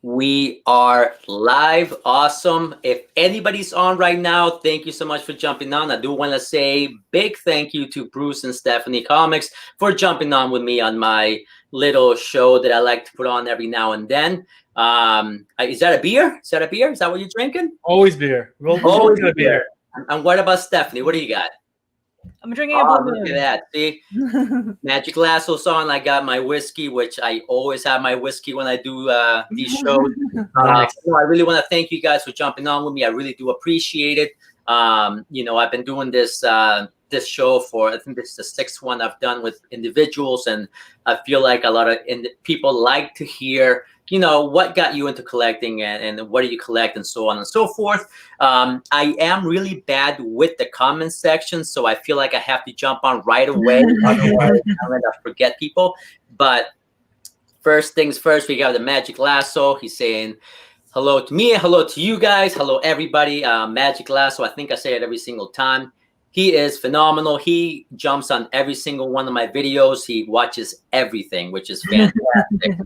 We are live. Awesome. If anybody's on right now, thank you so much for jumping on. I do want to say big thank you to Bruce and Stephanie Comics for jumping on with me on my little show that I like to put on every now and then. Is that a beer? Is that a beer? Is that what you're drinking? Always beer. Always a beer. And what about Stephanie? What do you got? I'm drinking a blue moon. Look at that. See? Magic Lasso on. I got my whiskey, which I always have my whiskey when I do these shows. I really want to thank you guys for jumping on with me. I really do appreciate it. I've been doing this this show for, I think this is the sixth one I've done with individuals, and I feel like a lot of people like to hear, what got you into collecting and what do you collect and so on and so forth. I am really bad with the comment section, so I feel like I have to jump on right away. Otherwise, I'm going to forget people. But first things first, we got the Magic Lasso. He's saying hello to me, hello to you guys, hello everybody. Magic Lasso, I think I say it every single time. He is phenomenal. He jumps on every single one of my videos. He watches everything, which is fantastic.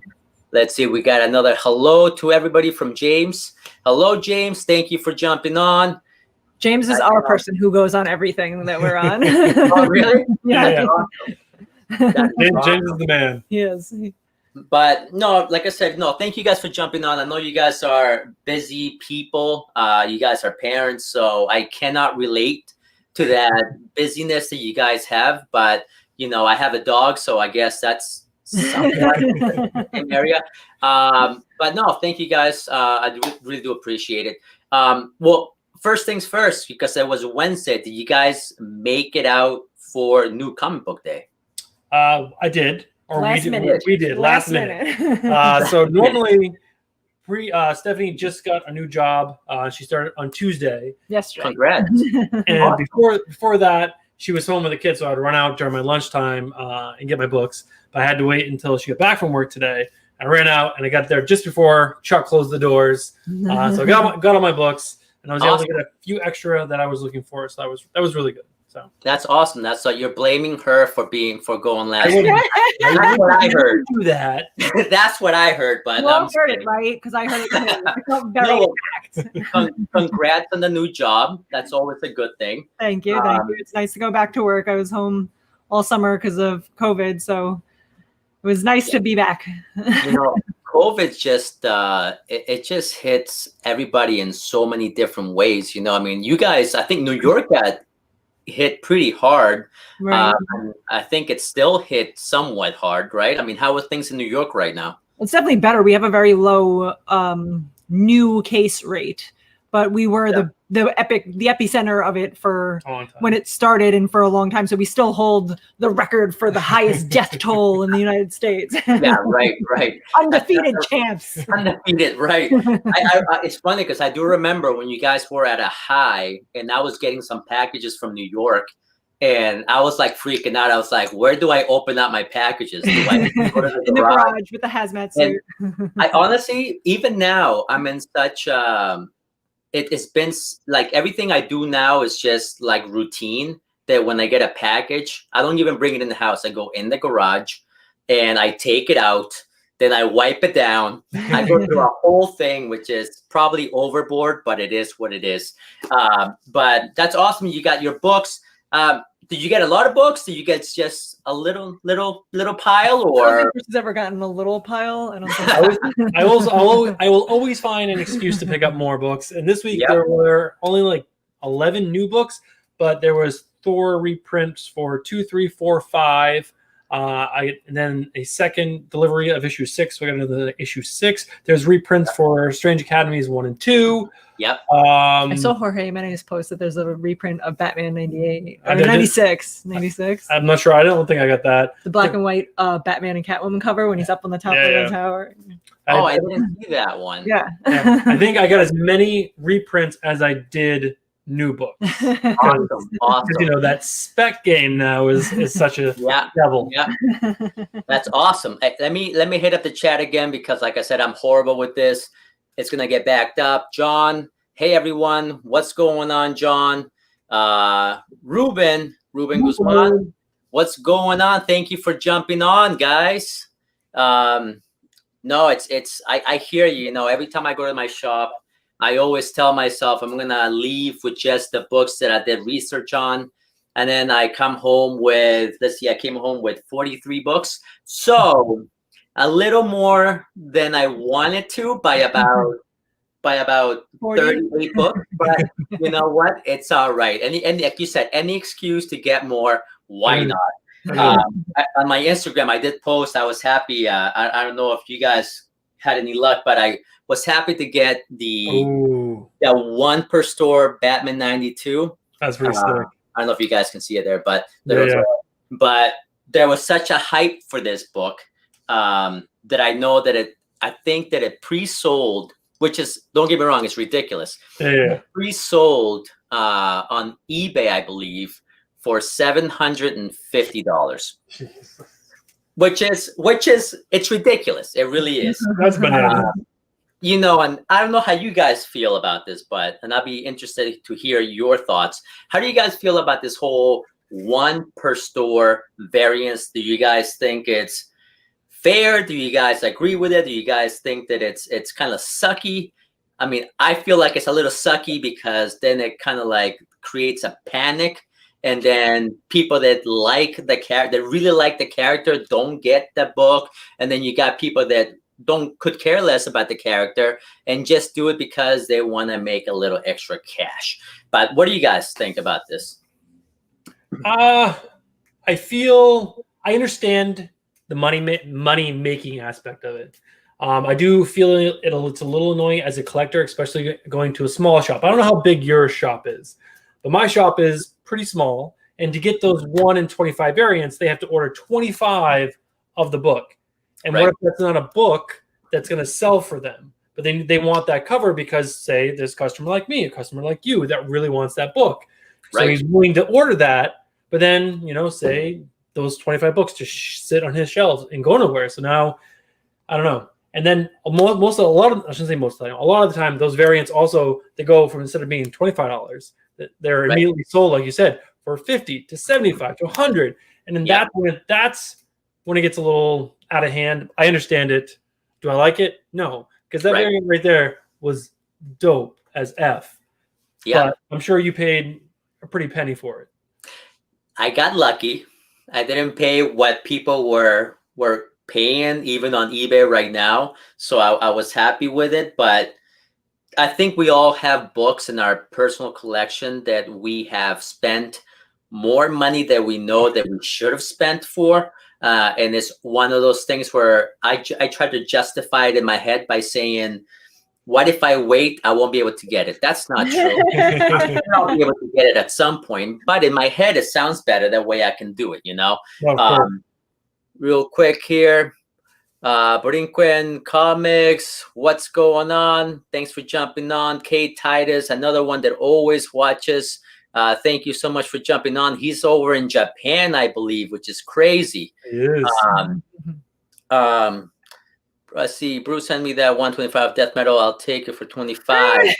Let's see. We got another hello to everybody from James. Hello, James. Thank you for jumping on. James is our person who goes on everything that we're on. Oh, really? Yeah. James is the man. He is. But no, like I said, no, thank you guys for jumping on. I know you guys are busy people. You guys are parents, so I cannot relate to that busyness that you guys have. But, I have a dog, so I guess that's something like in the area. But no, thank you guys. I really do appreciate it. Well, first things first, because it was Wednesday, did you guys make it out for New Comic Book Day? I did. Or last minute. We did. Last minute. So normally, Stephanie just got a new job. She started on Tuesday. Yesterday. Congrats. And before that, she was home with the kids, so I'd run out during my lunchtime and get my books. But I had to wait until she got back from work today. I ran out, and I got there just before Chuck closed the doors. So I got all my books, and I was able to get a few extra that I was looking for. So that was really good. So that's awesome. That's you're blaming her for going last. That's what I heard. Do that. That's what I heard. But you all heard it, right? Because I heard it too. I felt very attacked. Congrats on the new job. That's always a good thing. Thank you. Thank you. It's nice to go back to work. I was home all summer because of COVID, so it was nice to be back. COVID just it just hits everybody in so many different ways. I mean, you guys, I think New York got hit pretty hard. Right. I think it still hit somewhat hard, right? I mean, how are things in New York right now? It's definitely better. We have a very low new case rate, but we were the epicenter of it for when it started and for a long time. So we still hold the record for the highest death toll in the United States. Yeah, right. Undefeated champs. Undefeated, right. It's funny because I do remember when you guys were at a high and I was getting some packages from New York and I was like freaking out. I was like, where do I open up my packages? Do I go to the in the garage with the hazmat suit? I honestly, even now, I'm in such it's been like everything I do now is just like routine that when I get a package, I don't even bring it in the house. I go in the garage and I take it out. Then I wipe it down. I go through a whole thing, which is probably overboard, but it is what it is. But that's awesome. You got your books. Did you get a lot of books? Did you get just a little pile, or? I don't think she's ever gotten a little pile. I don't think. I will always find an excuse to pick up more books. And this week there were only like 11 new books, but there was Thor reprints for 2, 3, 4, 5. And then a second delivery of issue 6. So we got another issue 6. There's reprints for Strange Academies 1 and 2. Yep. I saw Jorge Jimenez post that there's a reprint of Batman 98 or 96. 96. I'm not sure. I don't think I got that. The black and white Batman and Catwoman cover when he's up on the top of the tower. I didn't see that one. Yeah. I think I got as many reprints as I did new books. Awesome. That spec game now is such a devil. Yeah. That's awesome. Let me hit up the chat again because like I said, I'm horrible with this. It's gonna get backed up. John, hey everyone, what's going on, John? Ruben Guzman, what's going on? Thank you for jumping on, guys. No, I hear you. You know, every time I go to my shop, I always tell myself I'm gonna leave with just the books that I did research on, and then I come home with, let's see, I came home with 43 books, so a little more than I wanted to by about 38 books. But you know what? It's all right. And like you said, any excuse to get more, why not? On my Instagram, I did post. I was happy. I don't know if you guys had any luck, but I was happy to get the one per store Batman 92. That's pretty sick. I don't know if you guys can see it there, but there was such a hype for this book that I know that I think that it pre-sold, which is, don't get me wrong, it's ridiculous. Pre-sold on eBay, I believe, for $750, which is it's ridiculous. It really is. That's bananas. You know, and I don't know how you guys feel about this, and I'd be interested to hear your thoughts. How do you guys feel about this whole one per store variance? Do you guys think it's fair? Do you guys agree with it? Do you guys think that it's kind of sucky? I mean, I feel like it's a little sucky because then it kind of like creates a panic. And then people that like the character, that really like the character, don't get the book. And then you got people that could care less about the character and just do it because they want to make a little extra cash. But what do you guys think about this? I understand the money making aspect of it. I do feel it's a little annoying as a collector, especially going to a small shop. I don't know how big your shop is, but my shop is pretty small, and to get those 1 in 25 variants, they have to order 25 of the book. And what if that's not a book that's going to sell for them? But they want that cover because, say, there's a customer like me, a customer like you that really wants that book. So he's willing to order that, but then, you know, say those 25 books just sit on his shelves and go nowhere. So now, I don't know. And then a lot of the time, those variants also, they go from, instead of being $25, they're immediately sold, like you said, for $50 to $75 to $100. And then that's when it gets a little out of hand. I understand it. Do I like it? No, because that variant right there was dope as F. Yeah, but I'm sure you paid a pretty penny for it. I got lucky. I didn't pay what people were paying even on eBay right now, so I was happy with it. But I think we all have books in our personal collection that we have spent more money than we know that we should have spent for. And it's one of those things where I try to justify it in my head by saying, what if I wait? I won't be able to get it. That's not true. I'll be able to get it at some point. But in my head, it sounds better. That way I can do it, you know? Real quick here. Brinquen Comics, what's going on? Thanks for jumping on. Kate Titus, another one that always watches. Thank you so much for jumping on. He's over in Japan, I believe, which is crazy. It is. Let's see. Bruce sent me that 125 death metal. I'll take it for 25. This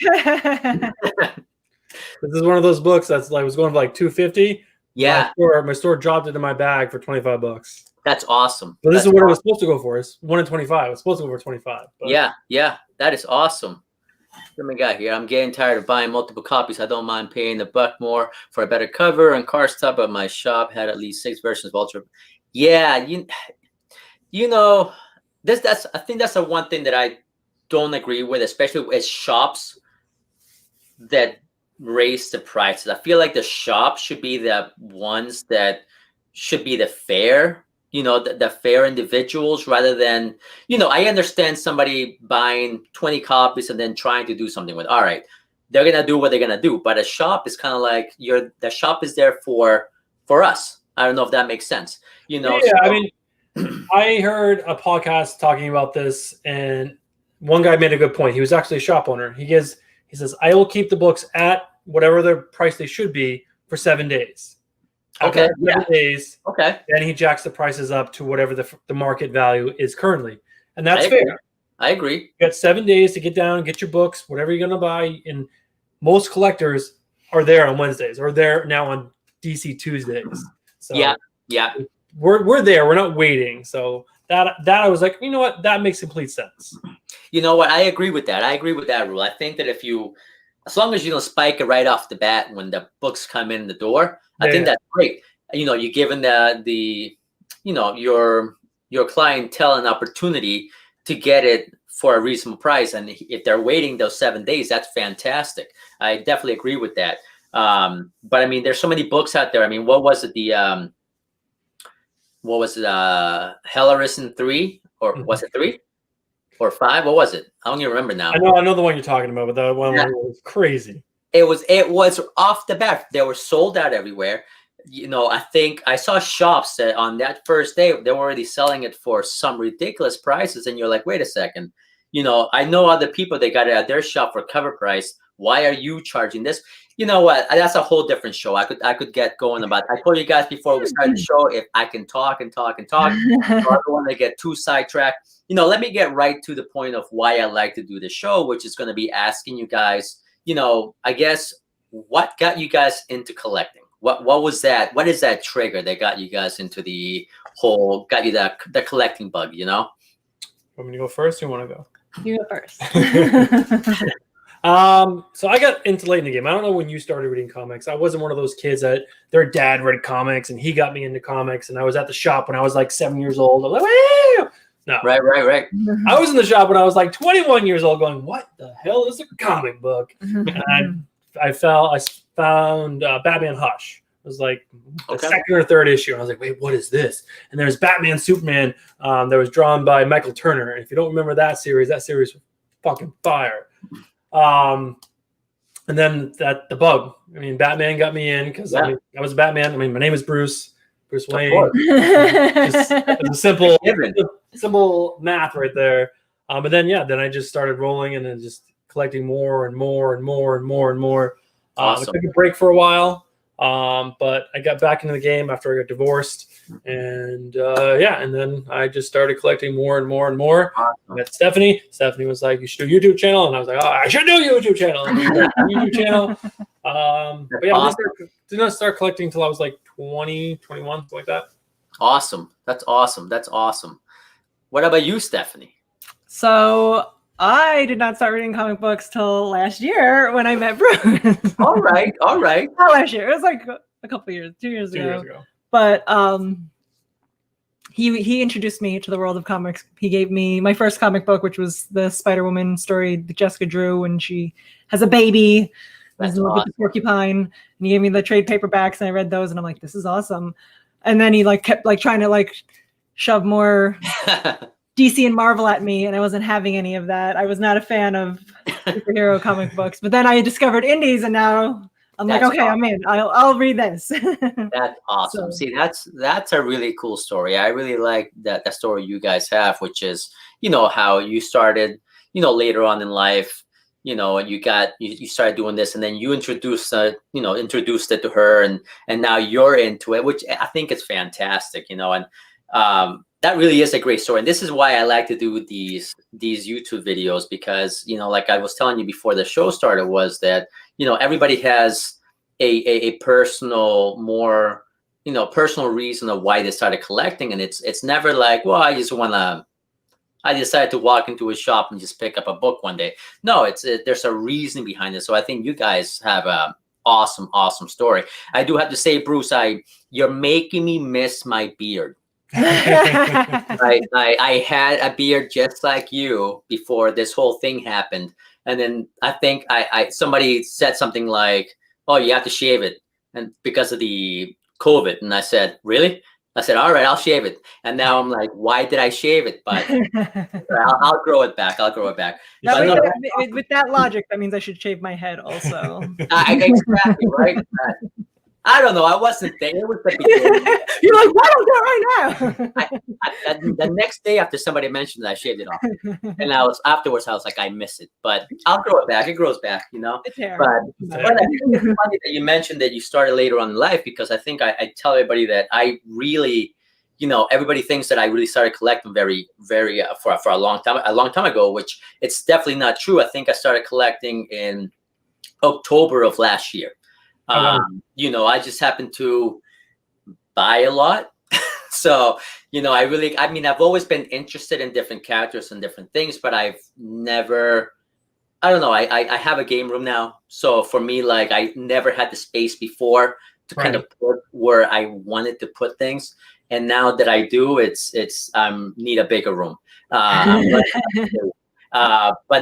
is one of those books that's like was going for like $250. Yeah. My store dropped it in my bag for $25. That's awesome. But this is what it was supposed to go for. It's 1 in 25. It's supposed to go for 25. But. Yeah. That is awesome. What we got here? I'm getting tired of buying multiple copies. I don't mind paying $1 more for a better cover and cardstock, but my shop had at least 6 versions of Ultra. Yeah, you know, I think that's the one thing that I don't agree with, especially as shops that raise the prices. I feel like the shop should be the ones that should be the fair, you know, the fair individuals rather than, you know, I understand somebody buying 20 copies and then trying to do something with, all right, they're going to do what they're going to do. But a shop is kind of like the shop is there for us. I don't know if that makes sense. You know, yeah, I mean, I heard a podcast talking about this, and one guy made a good point. He was actually a shop owner. He says, I will keep the books at whatever the price they should be for 7 days. Okay. 7 days. Okay. Then he jacks the prices up to whatever the market value is currently. And that's fair. I agree. You got 7 days to get down, get your books, whatever you're going to buy. And most collectors are there on Wednesdays or they're now on DC Tuesdays. So yeah. We're there. We're not waiting. So that I was like, you know what, that makes complete sense. You know what? I agree with that. I agree with that rule. I think that as long as you don't spike it right off the bat when the books come in the door, I think that's great. You're giving your clientele an opportunity to get it for a reasonable price, and if they're waiting those 7 days, that's fantastic. I definitely agree with that. But I mean, there's so many books out there. I mean, what was it? Hell Arisen 3, or was it 3 or 5? What was it? I don't even remember now. I know the one you're talking about, but the one was crazy. It was off the bat. They were sold out everywhere. I think I saw shops that on that first day, they were already selling it for some ridiculous prices. And you're like, wait a second, I know other people, they got it at their shop for cover price. Why are you charging this? You know what? That's a whole different show. I could get going about it. I told you guys before we started the show, if I can talk and talk and talk, I don't want to get too sidetracked. Let me get right to the point of why I like to do the show, which is going to be asking you guys, I guess, what got you guys into collecting? What was that? What is that trigger that got you guys into the collecting bug, Want me to go first, or you want to go? You go first. So I got into late in the game. I don't know when you started reading comics. I wasn't one of those kids that their dad read comics and he got me into comics, and I was at the shop when I was like 7 years old. I was like, woo! No. Right. I was in the shop when I was like 21 years old going, what the hell is a comic book? And I found Batman Hush. It was like the second or third issue. And I was like, wait, what is this? And there's Batman Superman that was drawn by Michael Turner. And if you don't remember that series was fucking fire. And then the bug. I mean, Batman got me in because I was Batman. I mean, my name is Bruce Wayne. It's a simple math right there. But then I just started rolling and then just collecting more and more and more and more and more. Awesome. I took a break for a while, but I got back into the game after I got divorced, and and then I just started collecting more and more and more. Awesome. I met Stephanie. Stephanie was like, "You should do a YouTube channel," and I was like, "Oh, I should do a YouTube channel." And we got a YouTube channel. But yeah, I did not start collecting until I was like 20, 21, something like that. Awesome. That's awesome. What about you, Stephanie? So I did not start reading comic books till last year when I met Bruce. All right. Not last year. It was like a couple of years, 2 years ago. But he introduced me to the world of comics. He gave me my first comic book, which was the Spider-Woman story that Jessica drew when she has a baby. That's awesome. With the porcupine. And he gave me the trade paperbacks, and I read those, and I'm like, this is awesome. And then he kept trying to shove more DC and Marvel at me, and I wasn't having any of that. I was not a fan of superhero comic books. But then I discovered indies, and now I'm like, okay, awesome. I'm in. I'll read this. That's awesome. So, see, that's a really cool story. I really like that story you guys have, which is, how you started, later on in life, and you started doing this, and then you introduced it to her, and now you're into it, which I think is fantastic, and that really is a great story. And this is why I like to do these YouTube videos, because, like I was telling you before the show started, was that, everybody has a personal, more, personal reason of why they started collecting. And it's never like, well, I decided to walk into a shop and just pick up a book one day. No, there's a reason behind it. So I think you guys have a awesome story. I do have to say, Bruce, you're making me miss my beard. I had a beard just like you before this whole thing happened, and then I think somebody said something like, "Oh, you have to shave it," and because of the COVID, and I said, "Really?" I said, "All right, I'll shave it." And now I'm like, "Why did I shave it?" But I'll grow it back. With that logic, that means I should shave my head also. Exactly right. I don't know. I wasn't there. It was the beginning. You're like, why don't do it right now? The next day after somebody mentioned it, I shaved it off. And afterwards, I was like, I miss it. But I'll grow it back. It grows back, It's hair. But I think it's funny that you mentioned that you started later on in life, because I think I tell everybody that I really, everybody thinks that I really started collecting very, very for a long time ago, which it's definitely not true. I think I started collecting in October of last year. I just happened to buy a lot. So, I've always been interested in different characters and different things, but I've never, I don't know. I have a game room now. So for me, like, I never had the space before to kind of put where I wanted to put things. And now that I do, it's need a bigger room. But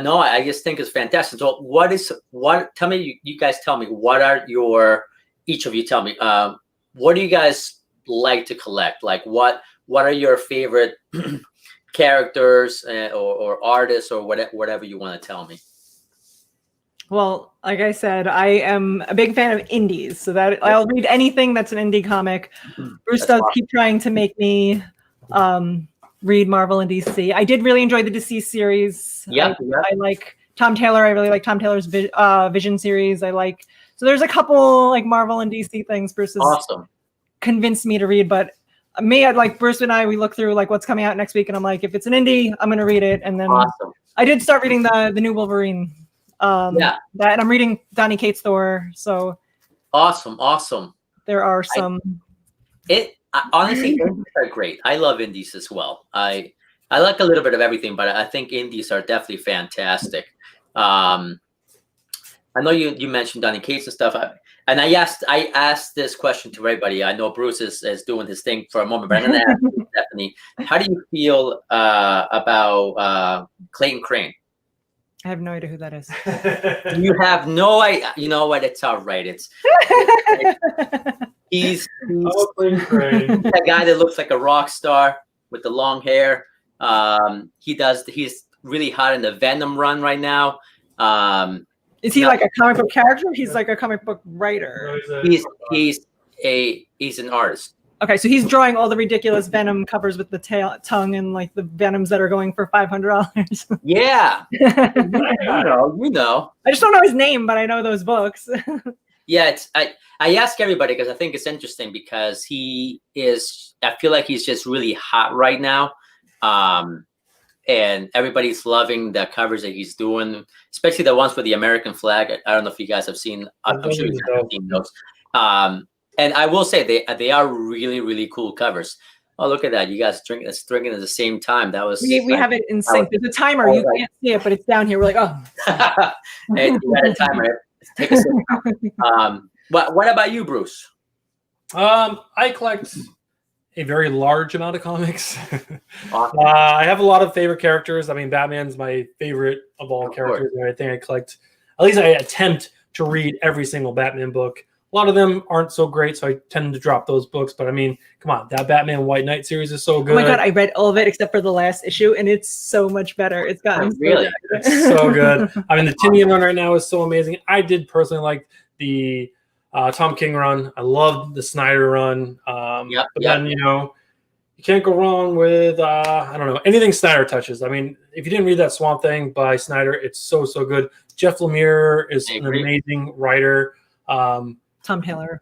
no, I just think it's fantastic. So tell me, you guys tell me, each of you tell me, what do you guys like to collect? Like what are your favorite characters or artists or whatever you want to tell me? Well, like I said, I am a big fan of indies, so that I'll read anything that's an indie comic. Bruce does keep trying to make me read Marvel and DC. I did really enjoy the DC series. I like Tom Taylor. I really like Tom Taylor's Vision series. So there's a couple like Marvel and DC things Bruce has convinced me to read, but I'd like Bruce and we look through like what's coming out next week, and I'm like, if it's an indie, I'm gonna read it. And then I did start reading the new Wolverine. And I'm reading Donny Cates' Thor. So awesome. There are some. Honestly, indies are great. I love indies as well. I like a little bit of everything, but I think indies are definitely fantastic. I know you mentioned Donny Cates and stuff, and I asked this question to everybody. I know Bruce is doing his thing for a moment, but I'm going to ask you, Stephanie, how do you feel about Clayton Crane? I have no idea who that is. You have no idea. You know what? It's all right. He's a guy that looks like a rock star with the long hair. He's really hot in the Venom run right now. Is he like a comic book character? He's like a comic book writer. He's an artist. Okay, so he's drawing all the ridiculous Venom covers with the tongue and like the Venoms that are going for $500. Yeah. you know. I just don't know his name, but I know those books. Yeah, I ask everybody because I think it's interesting because I feel like he's just really hot right now. And everybody's loving the covers that he's doing, especially the ones with the American flag. I don't know if you guys have seen. I'm sure you have seen those. And I will say they are really, really cool covers. Oh, look at that! You guys drinking at the same time. That was we have it in sync. There's a timer. You can't see it, but it's down here. We're like, oh. And you got a timer. Take a sip. What about you, Bruce? I collect a very large amount of comics. Awesome. I have a lot of favorite characters. I mean, Batman's my favorite of all characters. And I think I collect, at least I attempt to read every single Batman book. A lot of them aren't so great, so I tend to drop those books. But I mean, come on, that Batman White Knight series is so good. Oh my God, I read all of it except for the last issue, and it's so much better. It's gotten really it's so good. I mean, the Tinian run right now is so amazing. I did personally like the Tom King run. I loved the Snyder run. Then, you can't go wrong with, I don't know, anything Snyder touches. I mean, if you didn't read that Swamp Thing by Snyder, it's so good. Jeff Lemire is an amazing writer. Tom Taylor.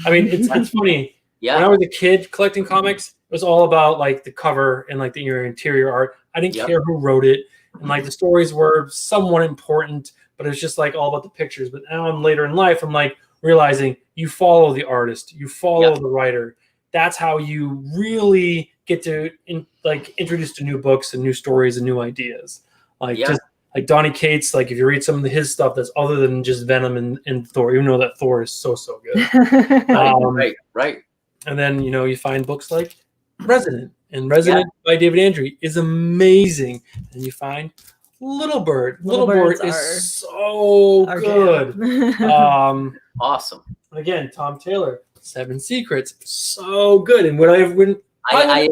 I mean, it's funny. Yeah. When I was a kid collecting comics, it was all about like the cover and like the interior art. I didn't care who wrote it. And like the stories were somewhat important, but it was just like all about the pictures. But now I'm later in life, I'm like realizing you follow the artist, you follow the writer. That's how you really get to introduce to new books and new stories and new ideas. Just like Donny Cates, like if you read some of his stuff that's other than just Venom and Thor, even though that Thor is so good. Right. And then, you find books like Resident. And Resident by David Andrew is amazing. And you find Little Bird. Little Bird is so good. Awesome. Again, Tom Taylor, 7 Secrets, so good. And I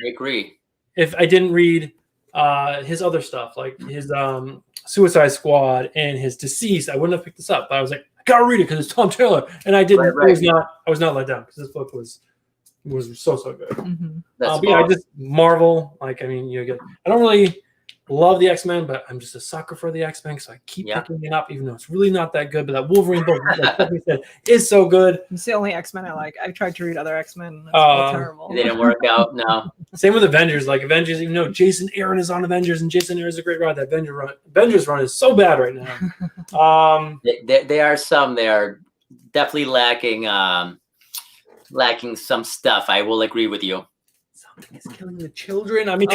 agree. If I didn't read his other stuff, like his Suicide Squad and his Deceased, I wouldn't have picked this up. But I was like, I gotta read it because it's Tom Taylor, and I didn't. I was not let down because this book was so good. Mm-hmm. I just Marvel. Like, I mean, I don't really love the X-Men, but I'm just a sucker for the X-Men, so I keep picking it up, even though it's really not that good. But that Wolverine book, like Stephanie said, is so good. It's the only X-Men I like. I've tried to read other X-Men. That's terrible. They didn't work out. No. Same with Avengers. Like Avengers, even though Jason Aaron is on Avengers, and Jason Aaron is a great ride. That Avengers run is so bad right now. There are some. They are definitely lacking. lacking some stuff. I will agree with you. Something is killing the children. I mean,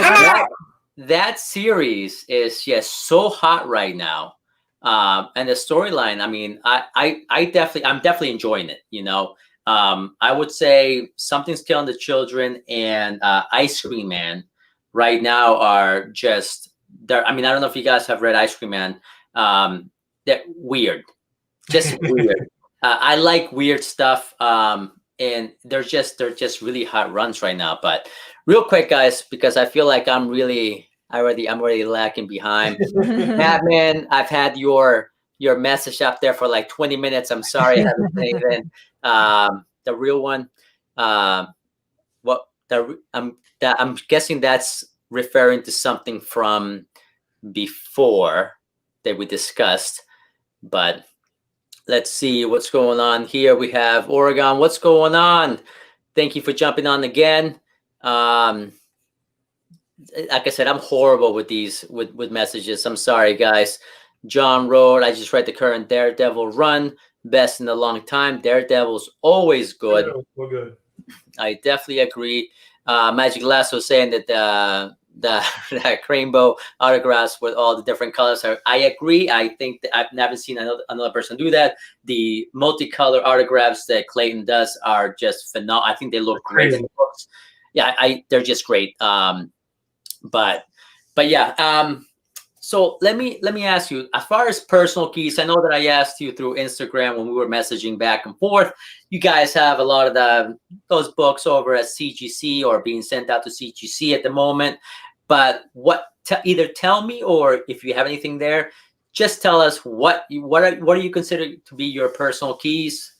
that series is just so hot right now. And the storyline, I mean, I'm definitely enjoying it, you know. I would say Something's Killing the Children and Ice Cream Man right now are just there. I mean, I don't know if you guys have read Ice Cream Man. They're weird, just weird. I like weird stuff. And they're just really hot runs right now. But real quick, guys, because I feel like I'm already lacking behind. Batman, I've had your message up there for like 20 minutes. I'm sorry I haven't seen it. The real one, I'm guessing that's referring to something from before that we discussed, but let's see what's going on here. We have Oregon. What's going on? Thank you for jumping on again. Like I said, I'm horrible with these with messages. I'm sorry, guys. John Road, I just read the current Daredevil run. Best in a long time. Daredevil's always good. We're good. I definitely agree. Magic Lasso saying that the rainbow autographs with all the different colors. I agree. I think that I've never seen another person do that. The multicolor autographs that Clayton does are just phenomenal. I think they look great in the books. Yeah, they're just great. But yeah. So let me ask you, as far as personal keys, I know that I asked you through Instagram when we were messaging back and forth. You guys have a lot of those books over at CGC or being sent out to CGC at the moment. But either tell me, or if you have anything there, just tell us what do you consider to be your personal keys?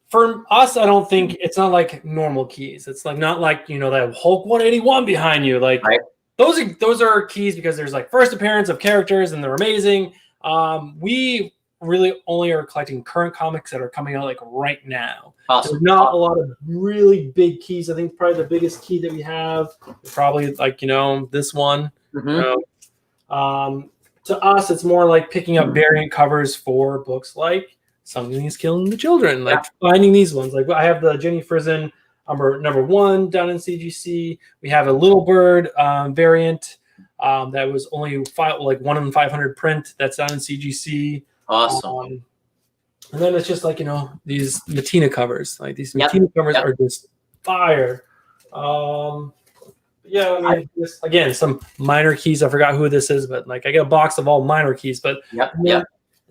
For us, I don't think it's not like normal keys. It's like not like, you know, that Hulk 181 behind you, like. Right. Those are keys because there's like first appearance of characters and they're amazing. We really only are collecting current comics that are coming out like right now. Awesome. There's not a lot of really big keys. I think probably the biggest key that we have is probably like, you know, this one. Mm-hmm. To us, it's more like picking up variant covers for books like Something is Killing the Children, like finding these ones. Like I have the Jenny Frison number 1 down in CGC. We have a Little Bird variant that was only 1 in 500 print. That's down in CGC. Awesome. And then it's just like, you know, these Matina covers. Like these Matina covers are just fire. Yeah, I mean, just, again, some minor keys. I forgot who this is, but like I get a box of all minor keys. But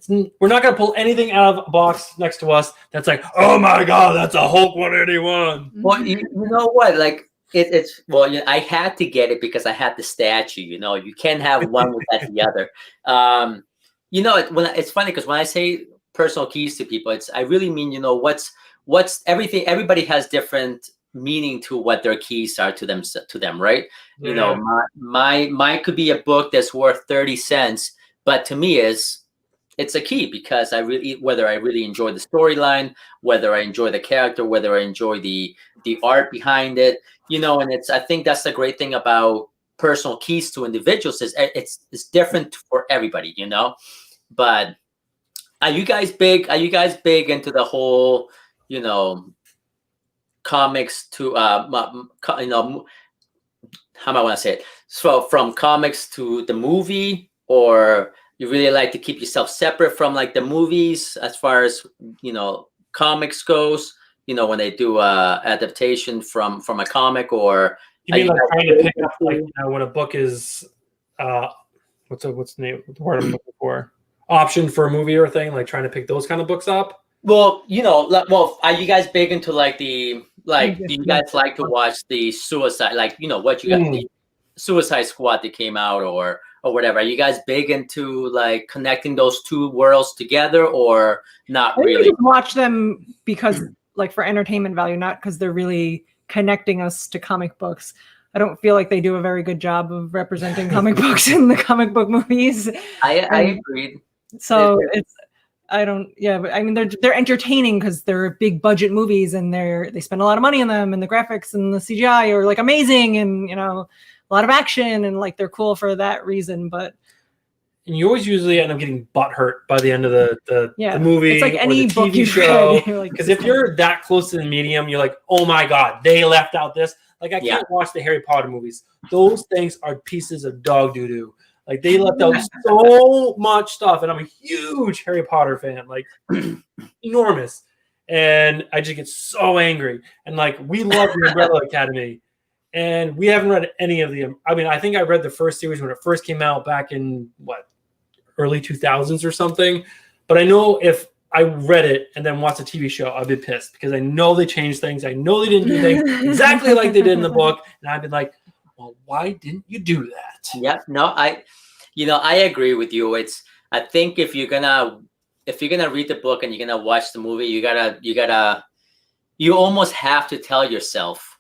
we're not going to pull anything out of a box next to us that's like, oh my God, that's a Hulk 181. Well, you know what? Like it's well, you know, I had to get it because I had the statue. You know, you can't have one without the other. You know, it's funny because when I say personal keys to people, I really mean, you know, what's everything. Everybody has different meaning to what their keys are to them, right? Yeah. You know, mine could be a book that's worth 30 cents, but to me it's a key because whether I really enjoy the storyline, whether I enjoy the character, whether I enjoy the art behind it, you know, and I think that's the great thing about personal keys to individuals is it's different for everybody, you know. But are you guys big into the whole, you know, comics to you know, how am I want to say it? So from comics to the movie, or you really like to keep yourself separate from like the movies as far as, you know, comics goes, you know, when they do adaptation from a comic? Or you mean like trying to pick up, like, you know, when a book is what's the name, the word I'm looking for, option for a movie or a thing, like trying to pick those kind of books up? Well, you know, are you guys big into do you guys like to watch the Suicide, like, you know, what you got, the Suicide Squad that came out or whatever? Are you guys big into like connecting those two worlds together, or not really? We watch them because like for entertainment value, not because they're really connecting us to comic books. I don't feel like they do a very good job of representing comic books in the comic book movies. I agreed. So but I mean they're entertaining because they're big budget movies and they spend a lot of money on them, and the graphics and the CGI are like amazing, and, you know, a lot of action, and like they're cool for that reason. But and you always usually end up getting butthurt by the end of the movie. It's like any or the book TV you show. read. Because if you're that close to the medium, you're like, oh my God, they left out this. Like, I can't watch the Harry Potter movies. Those things are pieces of dog doo-doo. Like, they left out so much stuff. And I'm a huge Harry Potter fan, like, enormous. And I just get so angry. And, like, we love the Umbrella Academy. And we haven't read any of them. I mean, I think I read the first series when it first came out back in, early 2000s or something. But I know if I read it and then watched a TV show, I'd be pissed because I know they changed things. I know they didn't do things exactly like they did in the book. And I'd be like, well, why didn't you do that? Yeah, no, I agree with you. I think if you're gonna read the book and you're gonna watch the movie, you almost have to tell yourself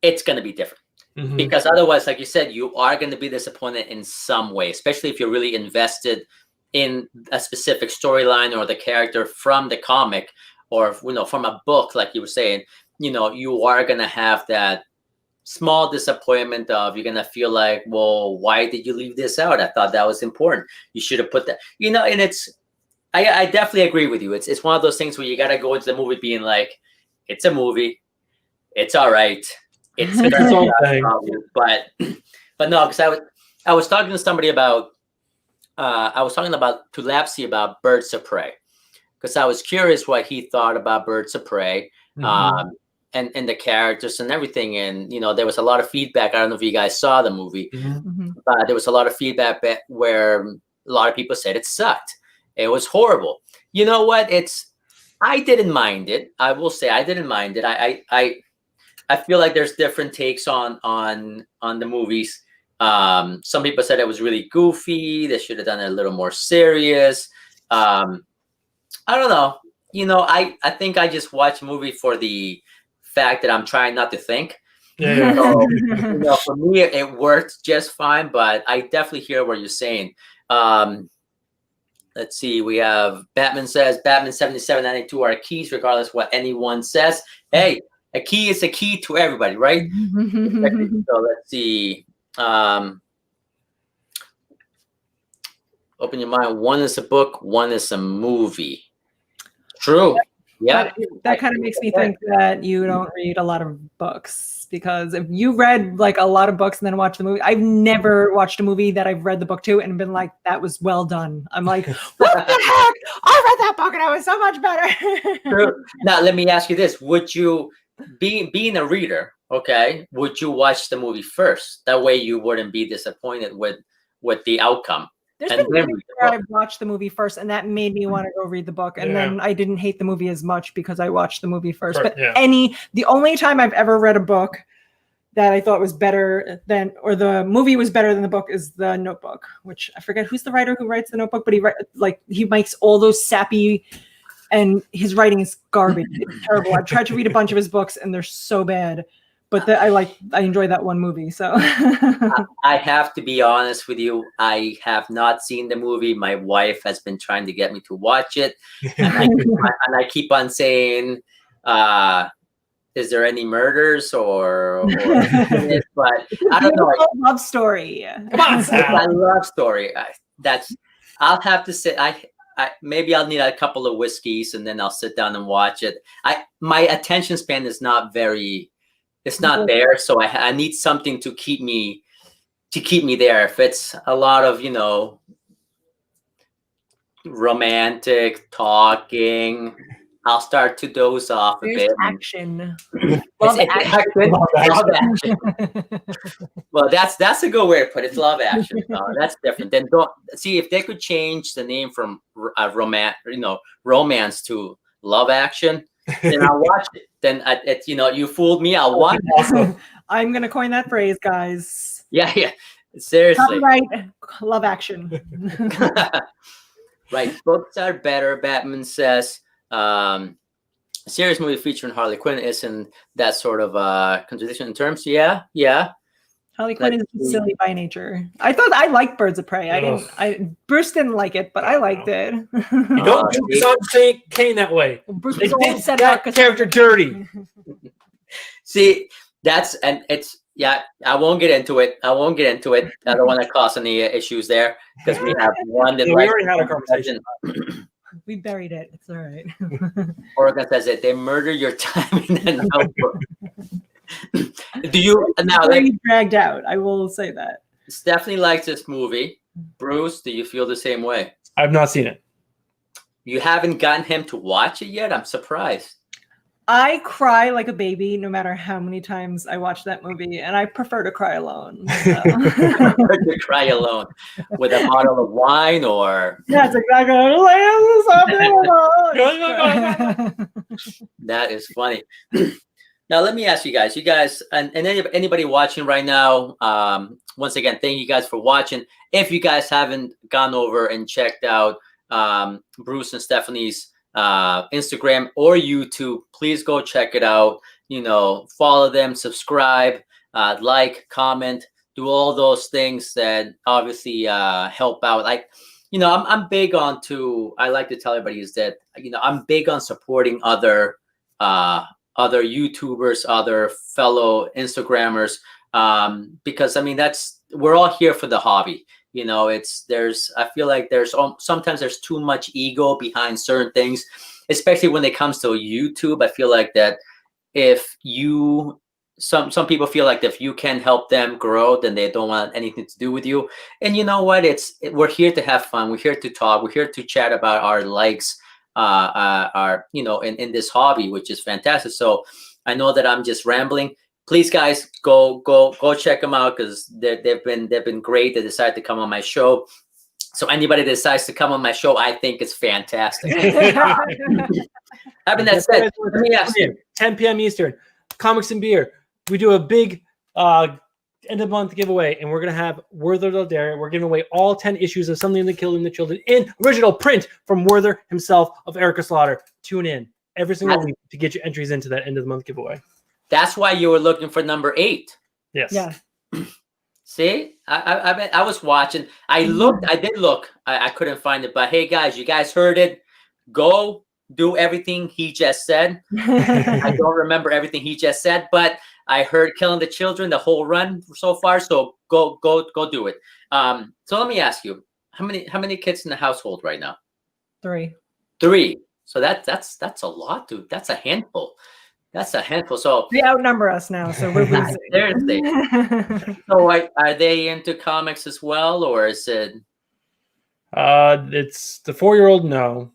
it's gonna be different. Mm-hmm. Because otherwise, like you said, you are going to be disappointed in some way, especially if you're really invested in a specific storyline or the character from the comic or, from a book, like you were saying, you are going to have that small disappointment of, you're going to feel like, well, why did you leave this out? I thought that was important. You should have put that, and I definitely agree with you. It's one of those things where you got to go into the movie being like, it's a movie. It's all right. It's but no, because I was talking to somebody about to Lapsy about Birds of Prey, because I was curious what he thought about Birds of Prey, and the characters and everything, and there was a lot of feedback. I don't know if you guys saw the movie, but there was a lot of feedback where a lot of people said it sucked. It was horrible. You know what? I didn't mind it. I will say I didn't mind it. I feel like there's different takes on the movies. Some people said it was really goofy. They should have done it a little more serious. I don't know. I think I just watch a movie for the fact that I'm trying not to think. Yeah. So, for me, it worked just fine. But I definitely hear what you're saying. Let's see. We have Batman says Batman 7792 are keys, regardless what anyone says. Hey. A key is a key to everybody, right? So let's see. Open your mind. One is a book, one is a movie. True. Yeah. That kind of makes me think that you don't read a lot of books, because if you read like a lot of books and then watch the movie, I've never watched a movie that I've read the book to and been like, that was well done. I'm like, what the heck? I read that book and it was so much better. True. Now, let me ask you this. Would you, being a reader, okay, would you watch the movie first? That way you wouldn't be disappointed with the outcome. There's been movies where I've watched the movie first, and that made me want to go read the book. And then I didn't hate the movie as much because I watched the movie first. But the only time I've ever read a book that I thought was better than, or the movie was better than the book, is The Notebook, which I forget who's the writer who writes The Notebook, but he makes all those sappy, and his writing is garbage. It's terrible. I've tried to read a bunch of his books and they're so bad, but I enjoy that one movie. So I have to be honest with you. I have not seen the movie. My wife has been trying to get me to watch it. And I keep on saying, is there any murders or but I don't know. Love story. Come on, I love story. I'll have to say, maybe I'll need a couple of whiskeys and then I'll sit down and watch it. My attention span is not very, it's not there. So I need something to keep me there. If it's a lot of, romantic talking, I'll start to doze off a bit. Action. Love action. Well, that's a good way to put it. It's love action. That's different. Then don't see if they could change the name from romance to love action. Then I'll watch it. Then you fooled me. I'll watch it. I'm gonna coin that phrase, guys. Yeah. Seriously. Right. Love action. Right. Books are better. Batman says. A series movie featuring Harley Quinn isn't that sort of contradiction in terms. Yeah. Harley Quinn is silly by nature. I liked Birds of Prey. Bruce didn't like it, but I liked it. You don't do Son Kane that way. Bruce they was did that character dirty. See, it's Yeah, I won't get into it. I don't want to cause any issues there because we have one that we already had a conversation. We buried it. It's all right. Oregon says it. They murder your time in the notebook. Do you now? Very dragged out. I will say that. Stephanie likes this movie. Bruce, do you feel the same way? I've not seen it. You haven't gotten him to watch it yet? I'm surprised. I cry like a baby no matter how many times I watch that movie, and I prefer to cry alone. So. To cry alone with a bottle of wine, or that's exactly that is funny. Now let me ask you guys, and anybody watching right now, once again, thank you guys for watching. If you guys haven't gone over and checked out Bruce and Stephanie's Instagram or YouTube, please go check it out. Follow them, subscribe, like, comment, do all those things that obviously help out. Like, I'm big I like to tell everybody is that, I'm big on supporting other YouTubers, other fellow Instagrammers, because we're all here for the hobby. I feel like sometimes there's too much ego behind certain things, especially when it comes to YouTube. I feel like that if some people feel like if you can help them grow, then they don't want anything to do with you. And you know what? We're here to have fun. We're here to talk. We're here to chat about our likes, in this hobby, which is fantastic. So I know that I'm just rambling. Please, guys, go check them out because they've been great. They decided to come on my show. So anybody that decides to come on my show, I think it's fantastic. Having that said, let me ask you. 10 p.m. Eastern, Comics and Beer. We do a big end of the month giveaway, and we're going to have Werther Dare. We're giving away all 10 issues of Something That Killed the Children in original print from Werther himself of Erica Slaughter. Tune in every single week to get your entries into that end of the month giveaway. That's why you were looking for number 8. Yes. Yeah. See, I was watching. I did look. I couldn't find it. But hey, guys, you guys heard it. Go do everything he just said. I don't remember everything he just said, but I heard Killing the Children, the whole run so far. So go do it. So let me ask you, how many kids in the household right now? 3. 3. So that's a lot, dude. That's a handful. So they outnumber us now, so we're losing. Seriously. So are they into comics as well, or is it? It's the 4-year-old. No,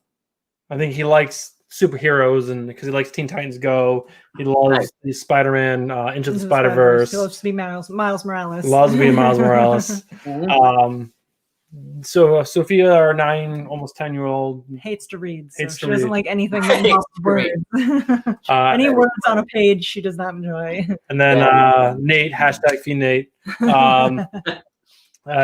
I think he likes superheroes, and because he likes Teen Titans Go, he loves the Spider-Man Into the Spider-Verse. He loves to be Miles Morales. Loves to be Miles Morales. So Sophia, our 9, almost 10-year-old, hates to read. So hates she to doesn't read. like anything that involves words. Any words on a page, she does not enjoy. And then Nate, #FeedNate.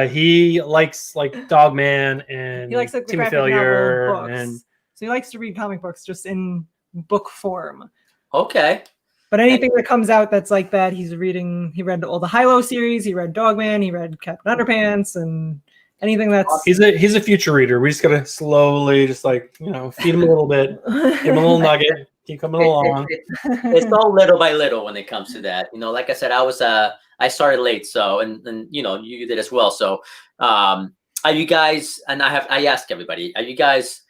He likes like Dogman and he likes like the Team of graphic Failure, novel books. and So he likes to read comic books just in book form. Okay. But anything that comes out that's like that, he's reading. He read all the Hilo series. He read Dogman. He read Captain Underpants, and anything that's. He's a future reader. We just gotta slowly, just like feed him a little bit, give him a little nugget, keep coming along. It's all little by little when it comes to that. Like I said, I started late, so and you did as well. So are you guys? And I ask everybody, are you guys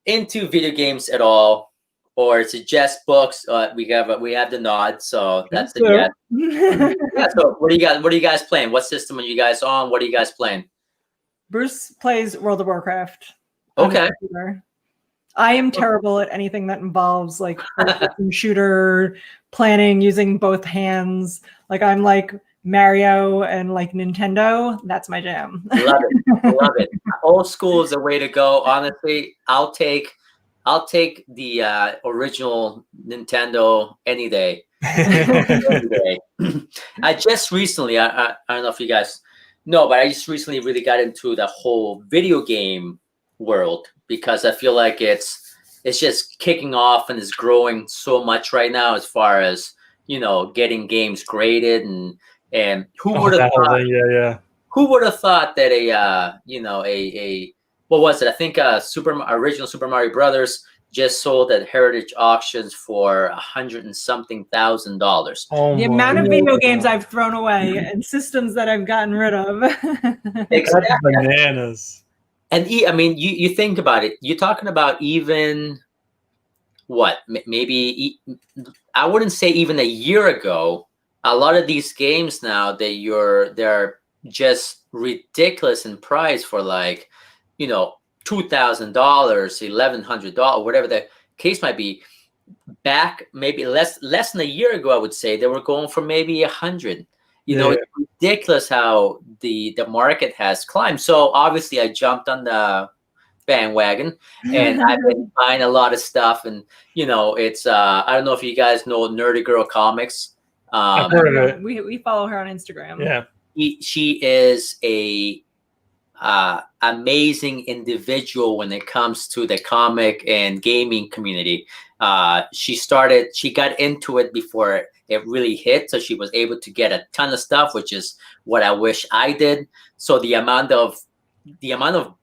into video games at all? Or is it just books? We have the nod, so that's the yes. Yeah. So what are you guys playing? What system are you guys on? What are you guys playing? Bruce plays World of Warcraft. Okay. I am terrible at anything that involves like shooter planning using both hands. Like I'm like Mario and like Nintendo. That's my jam. Love it. Old school is the way to go. Honestly, I'll take the original Nintendo any day. Any day. I just recently, I don't know if you guys know, but I just recently really got into the whole video game world because I feel like it's just kicking off and is growing so much right now as far as getting games graded and who would have thought? Yeah. Who would have thought that a what was it? I think original Super Mario Brothers just sold at Heritage Auctions for $100,000. Oh The amount of video games I've thrown away and systems that I've gotten rid of. Exactly. That's bananas. And I mean, you think about it. You're talking about even what? Maybe I wouldn't say even a year ago. A lot of these games now they're just ridiculous in price for like, $2,000, $1,100, whatever the case might be. Back maybe less than a year ago, I would say they were going for maybe 100. It's ridiculous how the market has climbed. So obviously I jumped on the bandwagon and I've been buying a lot of stuff. And it's I don't know if you guys know Nerdy Girl Comics. I've heard of it. We follow her on Instagram. Yeah. She is a amazing individual when it comes to the comic and gaming community. She got into it before it really hit, so she was able to get a ton of stuff, which is what I wish I did. So the amount of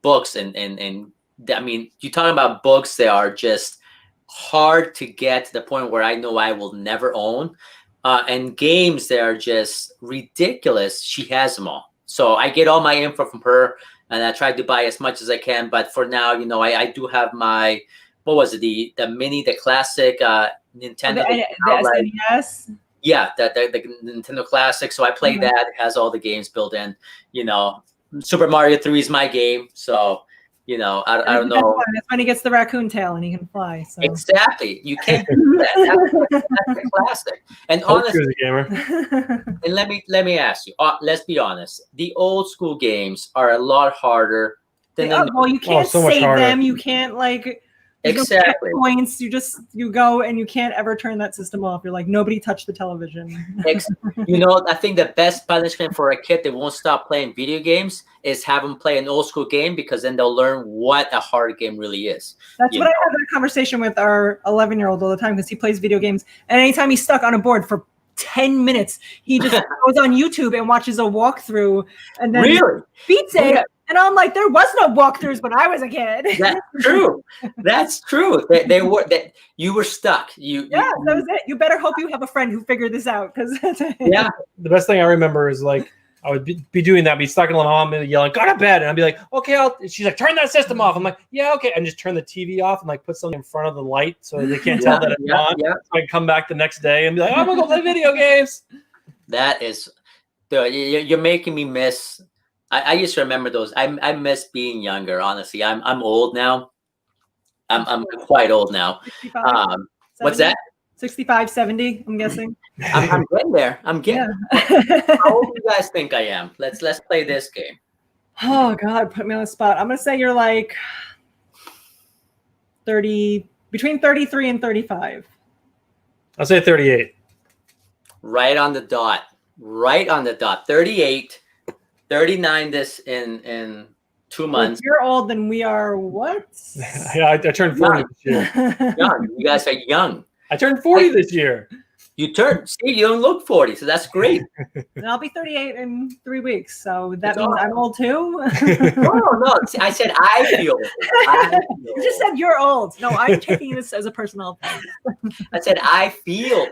books and I mean, you're talking about books that are just hard to get to the point where I know I will never own, and games that are just ridiculous. She has them all. So I get all my info from her, and I try to buy as much as I can. But for now, I do have my, what was it, the classic Nintendo. The SNES? Yeah, the Nintendo Classic. So I play that. It has all the games built in. Super Mario 3 is my game. So, I don't know. That's when he gets the raccoon tail and he can fly. So. Exactly. You can't do that. That's a classic. And honestly, gamer. and let me ask you. Let's be honest. The old school games are a lot harder than well, you can't save them. You can't exactly points. You go and you can't ever turn that system off. You're like, nobody touched the television. I think the best punishment for a kid that won't stop playing video games is have them play an old school game, because then they'll learn what a hard game really is. That's what I have that conversation with our 11-year-old all the time, because he plays video games, and anytime he's stuck on a board for 10 minutes, he just goes on YouTube and watches a walkthrough and then beats it. Yeah. And I'm like, there was no walkthroughs when I was a kid. That's true. That's true. You were stuck. That was it. You better hope you have a friend who figured this out. Yeah. The best thing I remember is like, I would be doing that, be stuck in my mom and yelling, go to bed. And I'd be like, okay, she's like, turn that system off. I'm like, yeah, okay. And just turn the TV off and like put something in front of the light so they can't tell that it's on. Yeah. So I can come back the next day and be like, I'm going to go play video games. That is, you're making me miss. I used to remember those. I miss being younger, honestly. I'm old now. I'm quite old now. What's that? 65, 70, I'm guessing. I'm getting there. I'm getting. Yeah. How old do you guys think I am? Let's play this game. Oh God, put me on the spot. I'm gonna say you're like 30, between 33 and 35. I'll say 38. Right on the dot. 38. 39 this in 2 months. If you're old, then we are what? Yeah, I turned 40 this year. Young. You guys are young. I turned 40 this year. You don't look 40, so that's great. And I'll be 38 in 3 weeks, so that means I'm old too? No. I said I feel old. You just said you're old. No, I'm taking this as a personal thing. I said I feel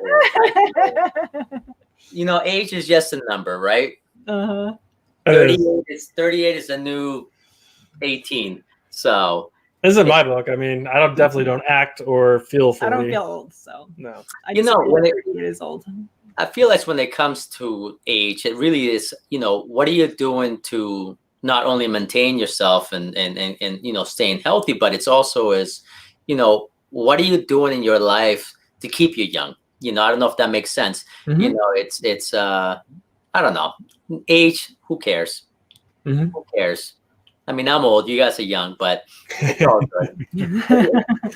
old. Age is just a number, right? Uh-huh. 38 is a new 18. So this is in my book. I mean, I definitely don't act or feel 40. I don't feel old, so no. When it is old. I feel like when it comes to age, it really is. What are you doing to not only maintain yourself and staying healthy, but it's also is, what are you doing in your life to keep you young? I don't know if that makes sense. Mm-hmm. It's I don't know. Age, who cares? Mm-hmm. Who cares? I mean, I'm old. You guys are young, but it's all good.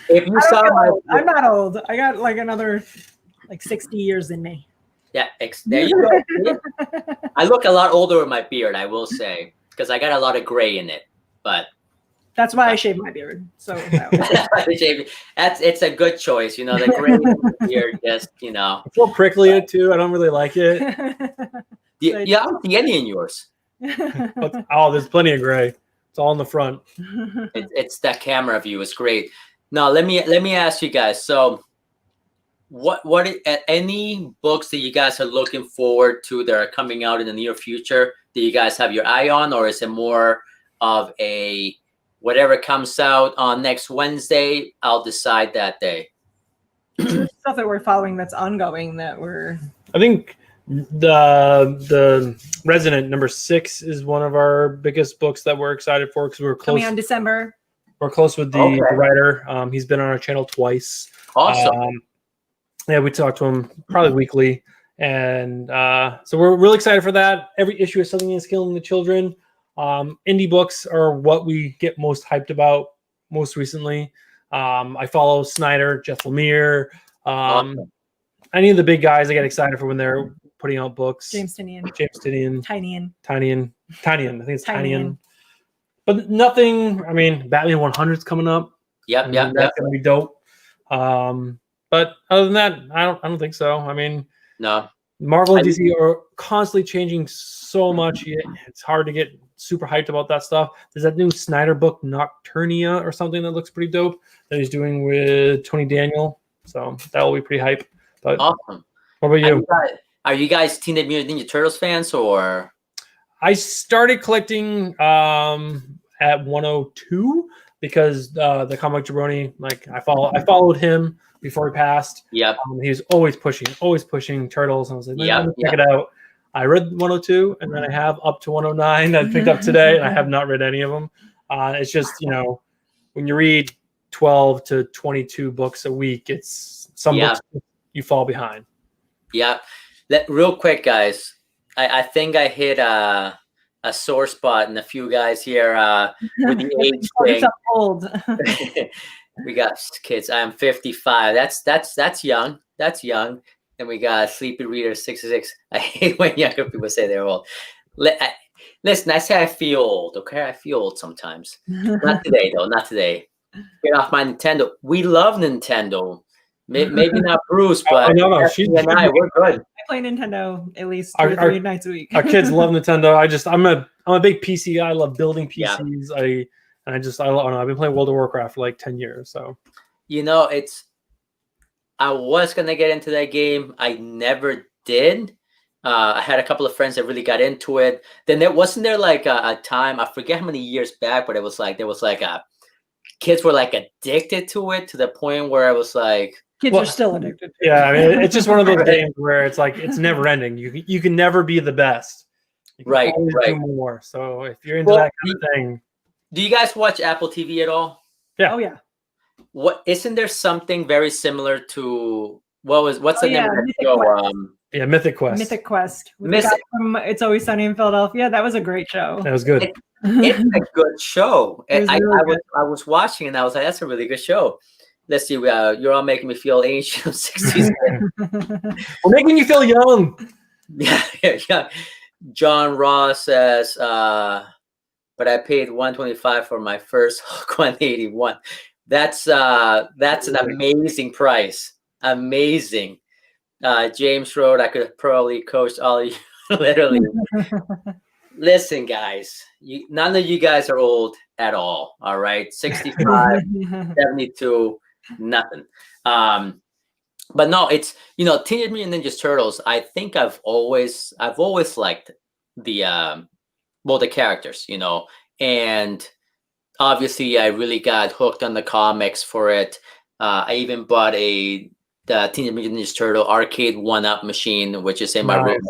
If you saw I'm not old. I got like another 60 years in me. Yeah, there you go. I look a lot older with my beard, I will say, because I got a lot of gray in it. But that's why I shaved my beard. So it's a good choice. The gray beard, just It's a little prickly too. I don't really like it. I don't see any in yours. Oh, there's plenty of gray. It's all in the front. It's that camera view. It's great. Now let me ask you guys. So, what any books that you guys are looking forward to that are coming out in the near future that you guys have your eye on, or is it more of a whatever comes out on next Wednesday, I'll decide that day? Stuff that we're following that's ongoing that we're. I think the Resident #6 is one of our biggest books that we're excited for because we're close. Coming on December. We're close with the writer. He's been on our channel twice. Awesome. Yeah, we talk to him probably weekly, and so we're really excited for that. Every issue is something that's killing the children. Indie books are what we get most hyped about most recently. I follow Snyder, Jeff Lemire, Awesome. any of the big guys. I get excited for when they're putting out books. James Tynion. Tynion. I think it's Tynion. But nothing. I mean, Batman 100's coming up. Yep. That's gonna be dope. But other than that, I don't think so. I mean, no. Marvel and DC are constantly changing so much. It's hard to get super hyped about that stuff. There's that new Snyder book, Nocturnia, or something that looks pretty dope that he's doing with Tony Daniel. So that will be pretty hype. But awesome. What about you? Are you guys Teenage Mutant Ninja Turtles fans or? I started collecting at 102 because the comic jabroni, like I followed him before he passed. Yep. He was always pushing Turtles. I was like, let me check it out. I read 102 and then I have up to 109 that I picked up today, and I have not read any of them. It's just, when you read 12 to 22 books a week, it's some books you fall behind. Yeah. Real quick, guys. I think I hit a sore spot in a few guys here with the age thing. Old. We got kids. I'm 55. That's young. That's young. And we got Sleepy Reader 66. I hate when younger people say they're old. Listen, I say I feel old. Okay, I feel old sometimes. Not today, though. Not today. Get off my Nintendo. We love Nintendo. Maybe not Bruce, but no. She and I, we're good. I play Nintendo at least 2 or 3 nights a week. Our kids love Nintendo. I'm a big PC guy. I love building PCs. Yeah. I don't know. I've been playing World of Warcraft for like 10 years. So, I was gonna get into that game. I never did. I had a couple of friends that really got into it. Then there like a time, I forget how many years back, but it was like kids were like addicted to it to the point where I was like, kids are still addicted. Yeah, I mean, it's just one of those games where it's like it's never ending. You can never be the best. You can always do more. So if you're into that kind of thing. Do you guys watch Apple TV at all? Yeah. Oh yeah. Isn't there something very similar to what's the name of the show? Mythic Quest. Mythic Quest. From It's Always Sunny in Philadelphia. That was a great show. That was good. It's a good show. And I was watching and I was like, that's a really good show. Let's see, you're all making me feel ancient 60s. We're making you feel young. Yeah. John Ross says, but I paid $125 for my first Hook 181. That's an amazing price. Amazing. James wrote, I could have probably coached all of you. Literally. Listen, guys, none of you guys are old at all. All right. 65, 72, nothing. But no, it's Teenage Mutant Ninja Turtles. I think I've always liked the characters, and obviously I really got hooked on the comics for it. I even bought the Teenage Mutant Ninja Turtle arcade 1-up machine, which is in my room.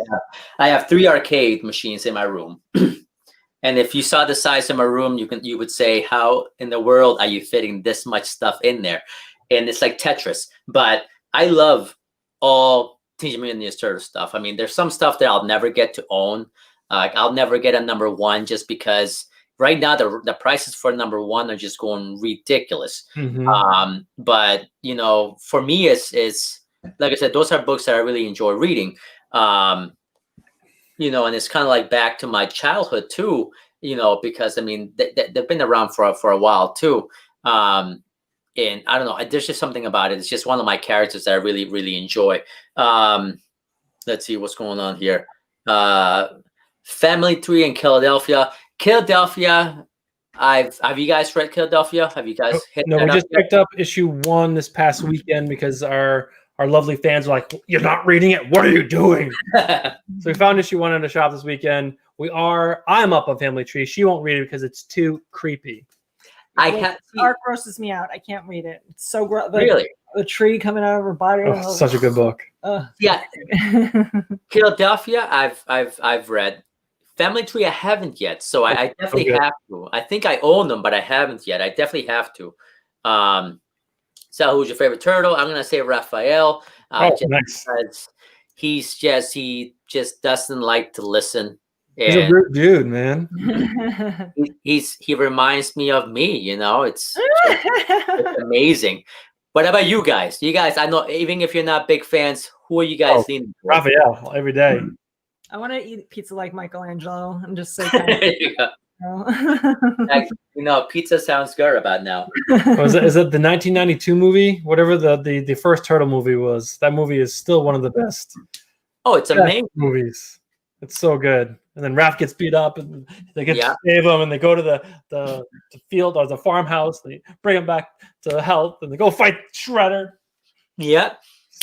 I have 3 arcade machines in my room. And if you saw the size of my room, you would say, how in the world are you fitting this much stuff in there? And it's like Tetris. But I love all Teenage Mutant Ninja Turtle stuff. I mean, there's some stuff that I'll never get to own. I'll never get a #1 just because right now the prices for #1 are just going ridiculous. Mm-hmm. But for me, it's like I said, those are books that I really enjoy reading. And it's kind of like back to my childhood too. Because I mean they've been around for a while too. And I don't know, there's just something about it. It's just one of my characters that I really, really enjoy. Let's see what's going on here. Family Tree in Philadelphia. Philadelphia, Have you guys read Philadelphia? Have you guys hit No, that we up just yet? picked up issue 1 this past weekend because our lovely fans were like, "You're not reading it. What are you doing?" So we found issue 1 in the shop this weekend. I'm up on Family Tree. She won't read it because it's too creepy. Art grosses me out. I can't read it. It's so gross. Really? The tree coming out of her body. Oh, such a good book. Yeah. Philadelphia, I've read. Family Tree, I haven't yet, so I definitely have to. I think I own them, but I haven't yet. I definitely have to. So, who's your favorite turtle? I'm gonna say Raphael. Nice. Because he just doesn't like to listen. He's a rude dude, man. He reminds me of me. It's amazing. What about you guys? I know even if you're not big fans, who are you guys leaning for? Raphael every day. I want to eat pizza like Michelangelo and just say, pizza sounds good about now. Is it the 1992 movie? Whatever the first turtle movie was. That movie is still one of the best. Oh, it's amazing movies. It's so good. And then Raph gets beat up, and they get to save him, and they go to the field or the farmhouse. They bring him back to health, and they go fight Shredder. Yeah.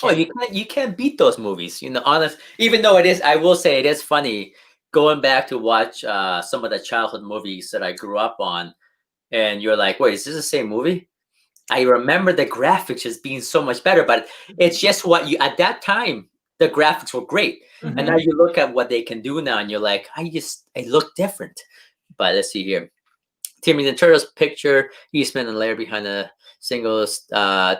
Oh, you can't beat those movies. Honest. Even though I will say it is funny going back to watch some of the childhood movies that I grew up on, and you're like, wait, is this the same movie? I remember the graphics just being so much better, but it's just at that time. The graphics were great. Mm-hmm. And now you look at what they can do now and you're like, I look different. But let's see here. Timmy the Turtles picture, Eastman and Larry behind the singles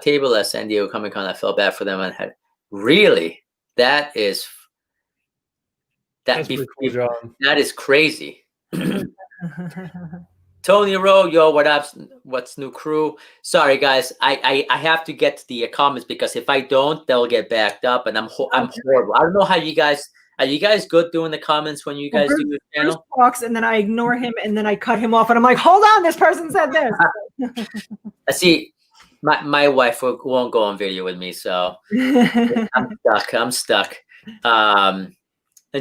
table at San Diego Comic-Con. I felt bad for them. And had really, that is crazy. Tony Rowe, yo, what up? What's new, crew? Sorry, guys, I have to get to the comments because if I don't, they'll get backed up, and I'm horrible. I don't know how you guys are. You guys good doing the comments when you guys do your channel? Bruce talks, and then I ignore him, and then I cut him off, and I'm like, hold on, this person said this. See, my wife won't go on video with me, so I'm stuck. And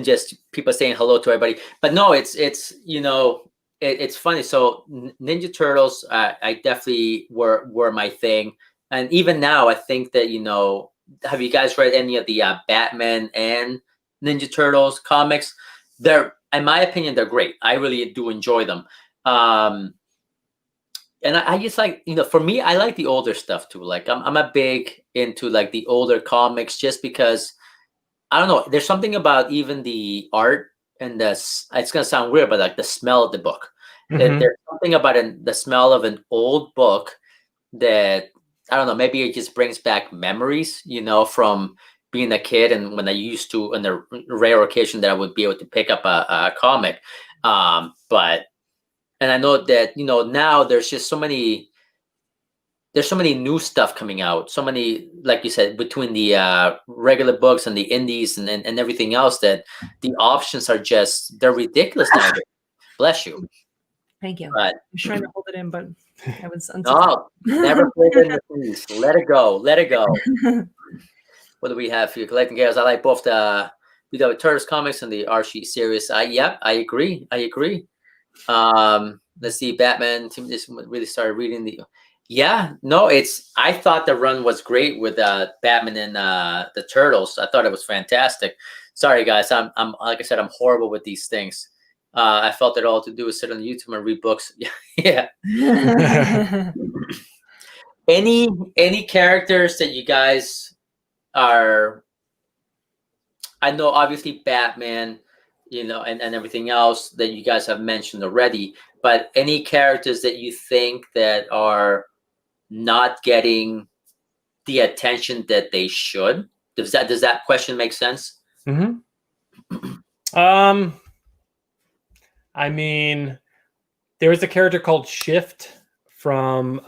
just people saying hello to everybody, but no, it's it's funny. So Ninja Turtles, I definitely were my thing, and even now, I think that have you guys read any of the Batman and Ninja Turtles comics? They're, in my opinion, they're great. I really do enjoy them, and I just like for me, I like the older stuff too. Like I'm a big into like the older comics just because I don't know. There's something about even the art. And it's gonna sound weird, but like the smell of the book, there's something about the smell of an old book that I don't know. Maybe it just brings back memories, from being a kid and when I used to, on the rare occasion that I would be able to pick up a comic. But I know that now there's just so many. There's so many new stuff coming out. So many, like you said, between the regular books and the indies and everything else, that the options are they're ridiculous now. Bless you. Thank you. But, I'm trying to hold it in, but I was no, never hold it in the please. Let it go. Let it go. What do we have for you? Collecting Chaos. I like both the BW Turtles comics and the Archie series. I agree. Let's see. Batman. Tim just really started reading the. Yeah, no, I thought the run was great with Batman and the Turtles. I thought it was fantastic. Sorry, guys, I'm like I said, I'm horrible with these things. I felt it all to do is sit on YouTube and read books. Yeah. Any characters that you guys are? I know, obviously, Batman, and everything else that you guys have mentioned already. But any characters that you think that are not getting the attention that they should? Does that question make sense? Mm-hmm. I mean, there was a character called Shift from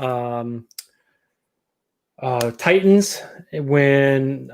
Titans when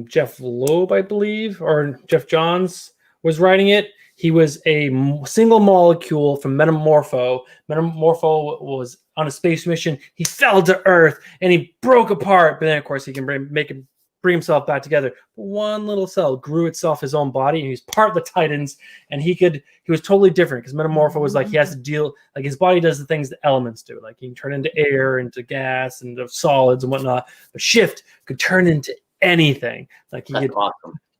Jeff Loeb, I believe, or Jeff Johns was writing it. He was a single molecule from Metamorpho. Metamorpho was on a space mission. He fell to Earth and he broke apart. But then, of course, he can bring bring himself back together. One little cell grew itself his own body, and he was part of the Titans, and he was totally different because Metamorpho was like he has to deal, like his body does the things the elements do, like he can turn into air, into gas, into solids and whatnot. But Shift could turn into anything. Like he could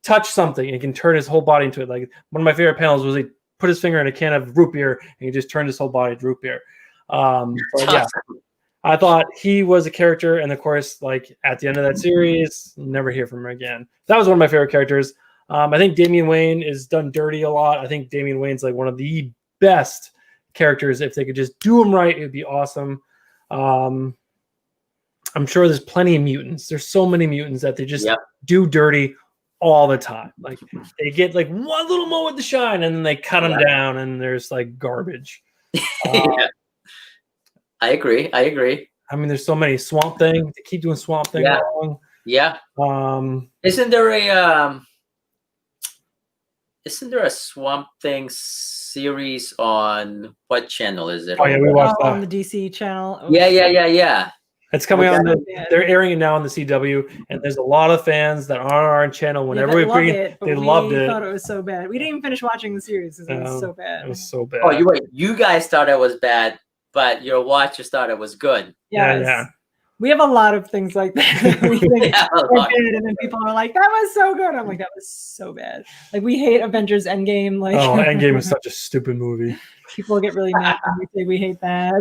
touch something and he can turn his whole body into it. Like one of my favorite panels was he put his finger in a can of root beer and he just turned his whole body to root beer. But yeah, I thought he was a character, and of course, like at the end of that series, never hear from him again. That was one of my favorite characters. I think Damian Wayne is done dirty a lot. I think Damian Wayne's like one of the best characters. If they could just do him right, it would be awesome. I'm sure there's plenty of mutants. There's so many mutants that they just do dirty all the time. Like they get like one little moment to shine, and then they cut them down, and there's like garbage. I agree. I mean, there's so many. Swamp Thing. They keep doing Swamp Thing wrong. Yeah. Isn't there a Swamp Thing series on what channel is it? Oh yeah, we watched that on the DC channel. Yeah. It's coming on. They're airing it now on the CW, and there's a lot of fans that are on our channel. Whenever we bring it, they loved it. Thought it was so bad. We didn't even finish watching the series because it was so bad. It was so bad. Oh, you're right. You guys thought it was bad, but your watchers thought it was good. Yes. Yeah. We have a lot of things like that. We think and then people are like, "That was so good." I'm like, "That was so bad." Like we hate Avengers Endgame. Like, Endgame is such a stupid movie. People get really mad when we say we hate that.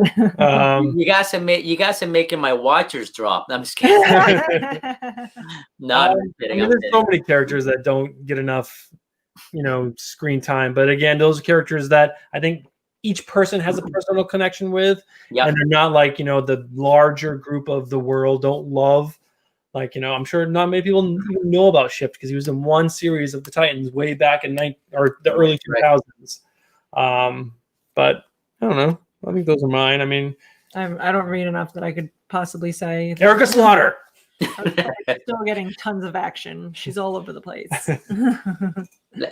You guys are making my watchers drop. I'm just kidding. I'm kidding. There's so many characters that don't get enough, screen time. But again, those are characters that I think each person has a personal connection with, and they're not like the larger group of the world don't love. Like I'm sure not many people even know about Shift because he was in one series of the Titans way back in the early 2000s. But I don't know. I think those are mine. I mean, I don't read enough that I could possibly say. Erica Slaughter. Still getting tons of action. She's all over the place.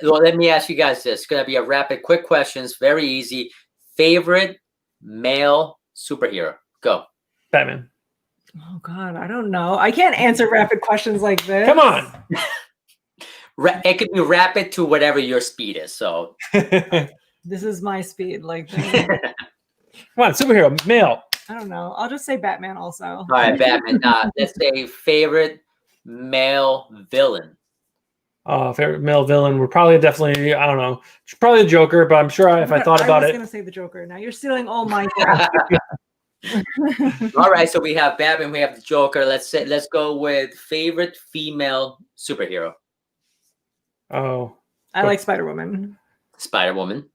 Well, let me ask you guys this. It's going to be a rapid, quick questions. Very easy. Favorite male superhero? Go. Batman. Oh, God. I don't know. I can't answer rapid questions like this. Come on. It could be rapid to whatever your speed is. So this is my speed. Like, come on, superhero, male. I don't know. I'll just say Batman also. All right, Batman. Let's say favorite male villain. Favorite male villain. We're probably definitely, I don't know, probably the Joker, but I'm sure if I thought about it. I was going to say the Joker. Now you're stealing all my All right, so we have Batman, we have the Joker. Let's go with favorite female superhero. Oh. I like Spider-Woman. Spider-Woman.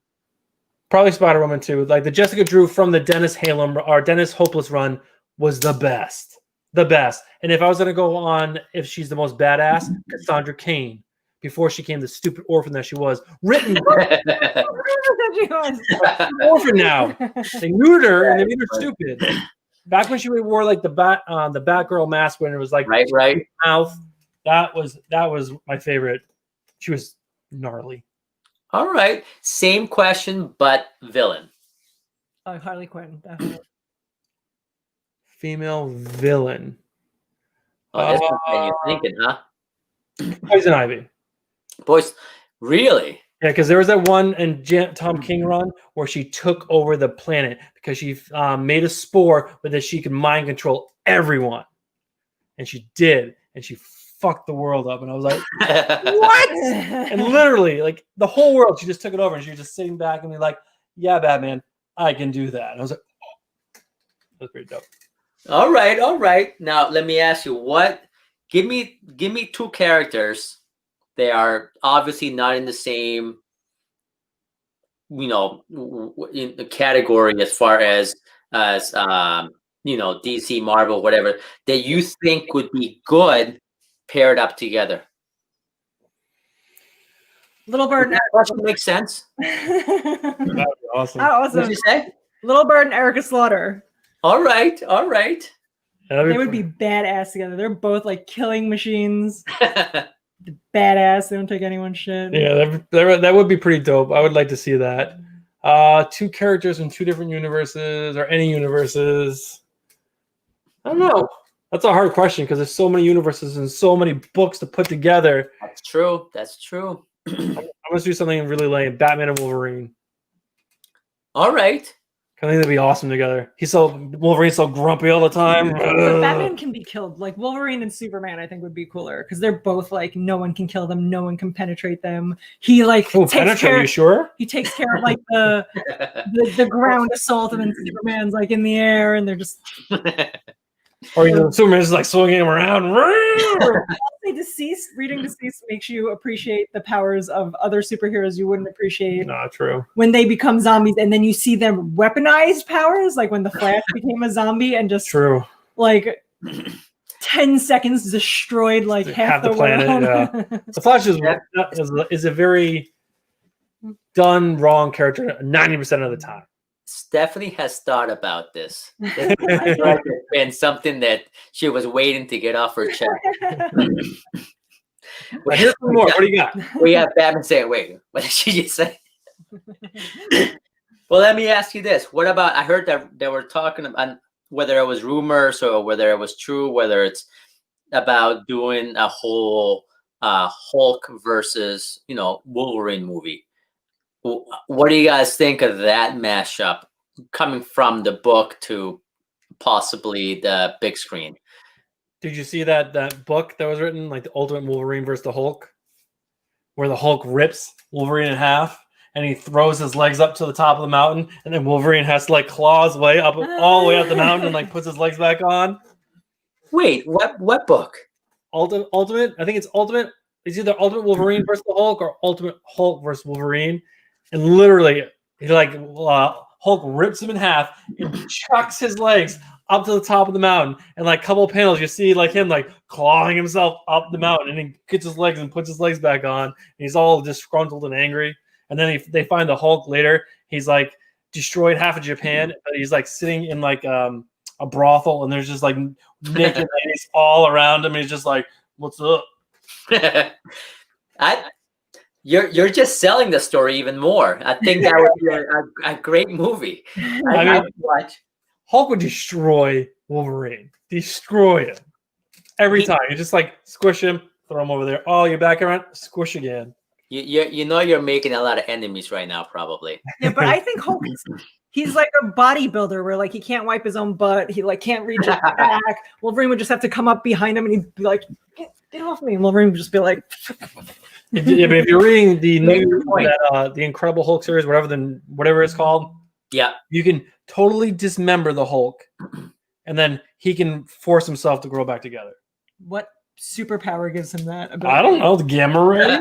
Probably Spider-Woman too. Like the Jessica Drew from the Dennis Hopeless run was the best. The best. And if I was going to go on if she's the most badass, Cassandra Cain, before she became the stupid orphan that she was. Written. Orphan now. They neutered her and they made her stupid. Back when she wore like the Batgirl mask when it was like right mouth. That was my favorite. She was gnarly. All right. Same question, but villain. Harley Quinn, definitely. Female villain. Oh, that's what you're thinking, huh? Poison Ivy. Boys, really? Yeah, because there was that one in Tom King run where she took over the planet because she made a spore with that she could mind control everyone. And she did. And she fucked the world up. And I was like, what? And literally, like the whole world, she just took it over and she was just sitting back and be like, yeah, Batman, I can do that. And I was like, oh, that's pretty dope. All right. Now let me ask you, give me two characters. They are obviously not in the same, in the category as far as DC, Marvel, whatever, that you think would be good paired up together. Little Bird. That makes sense. That'd be awesome. What did you say? Little Bird and Erica Slaughter. All right. They would be badass together. They're both like killing machines. Badass. They don't take anyone's shit. Yeah, that would be pretty dope. I would like to see that. Two characters in two different universes or any universes. I don't know. That's a hard question because there's so many universes and so many books to put together. That's true. That's true. I'm gonna do something really lame. Batman and Wolverine. All right. I think that'd be awesome together. Wolverine's so grumpy all the time. But Batman can be killed. Like Wolverine and Superman, I think would be cooler because they're both like no one can kill them, no one can penetrate them. He like takes care. You sure? He takes care of like the ground assault, and then Superman's like in the air, and they're just. Or Superman's just like swinging him around. Reading Deceased makes you appreciate the powers of other superheroes you wouldn't appreciate. Not true. When they become zombies, and then you see them weaponized powers, like when the Flash became a zombie and just like 10 seconds destroyed like half the planet. Yeah. The Flash is a very done wrong character 90% of the time. Stephanie has thought about this. It's been something that she was waiting to get off her chest. Here's some more. What do you got? We have Batman saying, wait, what did she just say? Well, let me ask you this. What about, I heard that they were talking about whether it was rumors or whether it was true, whether it's about doing a whole Hulk versus, Wolverine movie. What do you guys think of that mashup coming from the book to possibly the big screen? Did you see that book that was written, like the Ultimate Wolverine versus the Hulk, where the Hulk rips Wolverine in half and he throws his legs up to the top of the mountain, and then Wolverine has to like claw his way up all the way up the mountain and like puts his legs back on? Wait, what book? Ultimate? I think it's Ultimate. It's either Ultimate Wolverine versus the Hulk or Ultimate Hulk versus Wolverine. And literally, Hulk rips him in half and chucks his legs up to the top of the mountain. And like a couple of panels, you see like him like clawing himself up the mountain, and he gets his legs and puts his legs back on. And he's all disgruntled and angry. And then they find the Hulk later. He's like destroyed half of Japan, but he's like sitting in like a brothel, and there's just like naked ladies all around him. And he's just like, "What's up?" You're just selling the story even more. I think that would be a great movie. I would watch. Hulk would destroy Wolverine. Destroy him. Every time. You just like squish him, throw him over there. Oh, you're back around? Squish again. You're making a lot of enemies right now, probably. Yeah, but I think Hulk he's like a bodybuilder where like he can't wipe his own butt. He like can't reach his back. Wolverine would just have to come up behind him and he'd be like, get off me. And Wolverine would just be like But if you're reading the new the Incredible Hulk series, whatever it's called, yeah, you can totally dismember the Hulk, and then he can force himself to grow back together. What superpower gives him that ability? I don't know. The gamma ray.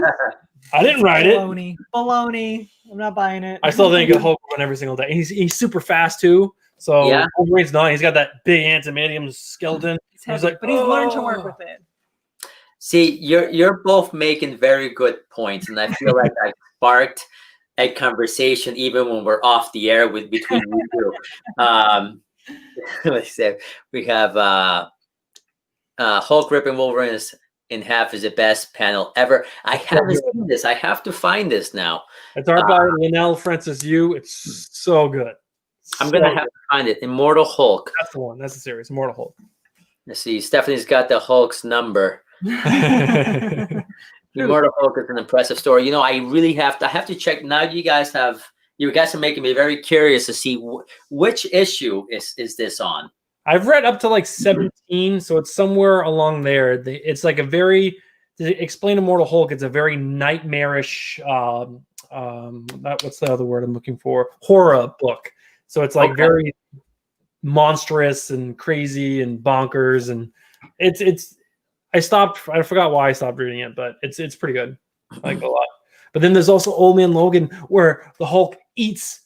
I didn't write Baloney. I'm not buying it. I still think Hulk will win every single day. He's super fast too. So yeah. Wolverine's not. He's got that big adamantium skeleton. He's like, but he's learned to work with it. See, you're both making very good points, and I feel like I sparked a conversation even when we're off the air between you two. Let's say we have Hulk ripping Wolverine in half is the best panel ever. I haven't seen this. I have to find this now. It's art by Linnell Francis Yu. It's so good. I'm gonna have to find it. Immortal Hulk. That's the one. That's the series. Immortal Hulk. Let's see. Stephanie's got the Hulk's number. Immortal Hulk is an impressive story. I really have to check. Now you guys are making me very curious to see which issue is this on. I've read up to like 17, so it's somewhere along there. It's like to explain Immortal Hulk, it's a very nightmarish, what's the other word I'm looking for? Horror book. So it's like very monstrous and crazy and bonkers, and I forgot why I stopped reading it, but it's pretty good. I like it a lot. But then there's also Old Man Logan, where the Hulk eats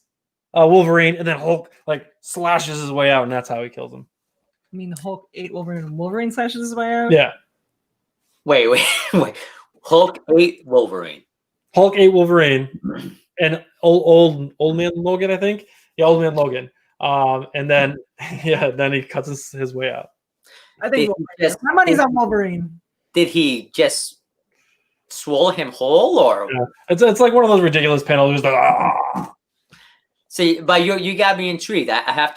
Wolverine, and then Hulk like slashes his way out, and that's how he kills him. I mean, the Hulk ate Wolverine, and Wolverine slashes his way out? Yeah. Wait. Hulk ate Wolverine. Hulk ate Wolverine, and old Man Logan, I think. Yeah, Old Man Logan. And then then he cuts his way out. I think my money's on Wolverine. Did he just swallow him whole, or? Yeah. It's like one of those ridiculous panels. It was like, ah. See, but you got me intrigued. I have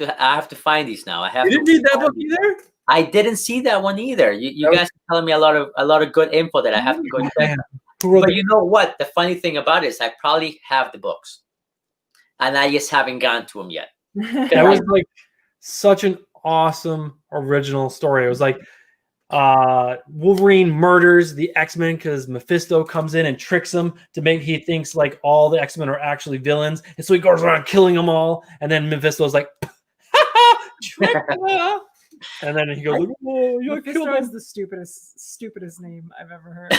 to find these now. You didn't read that book either? I didn't see that one either. You guys are telling me a lot of good info that I have to go check. But you know what? The funny thing about it is I probably have the books, and I just haven't gone to them yet. That was like such an awesome original story. It was like Wolverine murders the X-Men because Mephisto comes in and tricks him to make he thinks like all the X-Men are actually villains, and so he goes around killing them all. And then Mephisto's like, Dracula! And then he goes, "Oh, you killed him." Is the stupidest name I've ever heard.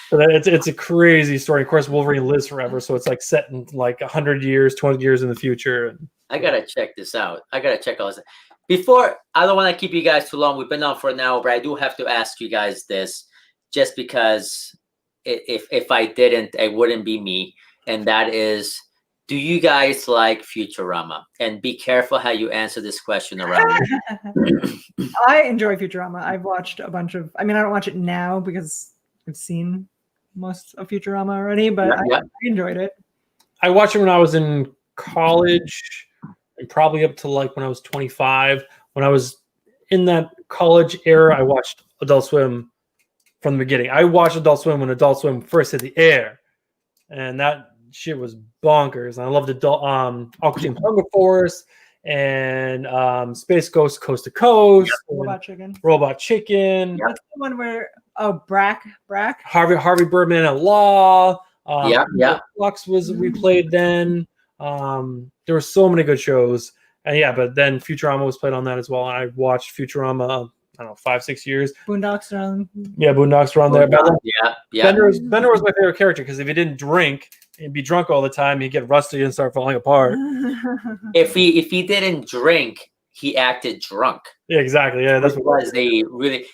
So it's a crazy story. Of course, Wolverine lives forever, so it's like set in like 100 years, 20 years in the future. I gotta check this out. I gotta check all this. Before, I don't want to keep you guys too long. We've been on for an hour, but I do have to ask you guys this, just because if I didn't, it wouldn't be me. And that is, do you guys like Futurama? And be careful how you answer this question around. I enjoy Futurama. I've watched a bunch of. I mean, I don't watch it now because I've seen most of Futurama already, but I enjoyed it. I watched it when I was in college, and probably up to like when I was 25. When I was in that college era, I watched Adult Swim from the beginning. I watched Adult Swim when Adult Swim first hit the air, and that shit was bonkers. And I loved Aqua Teen Hunger Force and Space Ghost Coast to Coast. Robot Chicken. That's the one where Brack. Harvey Birdman at Law. Flux was replayed then. There were so many good shows. And but then Futurama was played on that as well. I watched Futurama, I don't know, 5-6 years. Boondocks are on. Yeah, Boondocks were on there. Bender was my favorite character because if he didn't drink and be drunk all the time, he'd get rusty and start falling apart. If he didn't drink, he acted drunk. Yeah, exactly. Yeah, that's what was a really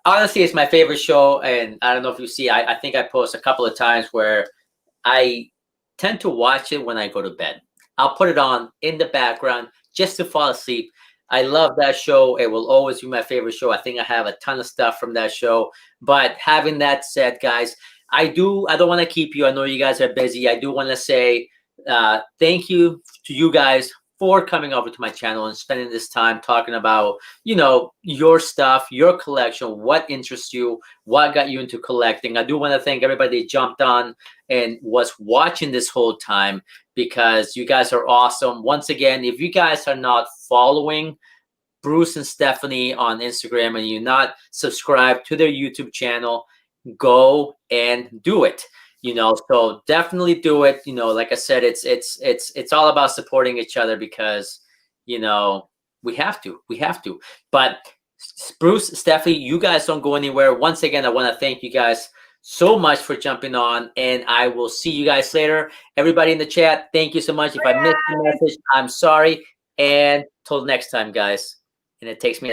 honestly, it's my favorite show. And I don't know if you see, I think I post a couple of times where I tend to watch it when I go to bed. I'll put it on in the background just to fall asleep. I love that show. It will always be my favorite show. I think I have a ton of stuff from that show. But having that said, guys, I don't want to keep you. I know you guys are busy. I do want to say thank you to you guys for coming over to my channel and spending this time talking about, your stuff, your collection, what interests you, what got you into collecting. I do want to thank everybody that jumped on and was watching this whole time, because you guys are awesome. Once again, if you guys are not following Bruce and Stephanie on Instagram and you're not subscribed to their YouTube channel, go and do it. So definitely do it. Like I said, it's all about supporting each other, because we have to. But Bruce, Stephanie, you guys don't go anywhere. Once again, I want to thank you guys so much for jumping on, and I will see you guys later. Everybody in the chat, thank you so much. If I missed the message, I'm sorry. And till next time, guys. And it takes me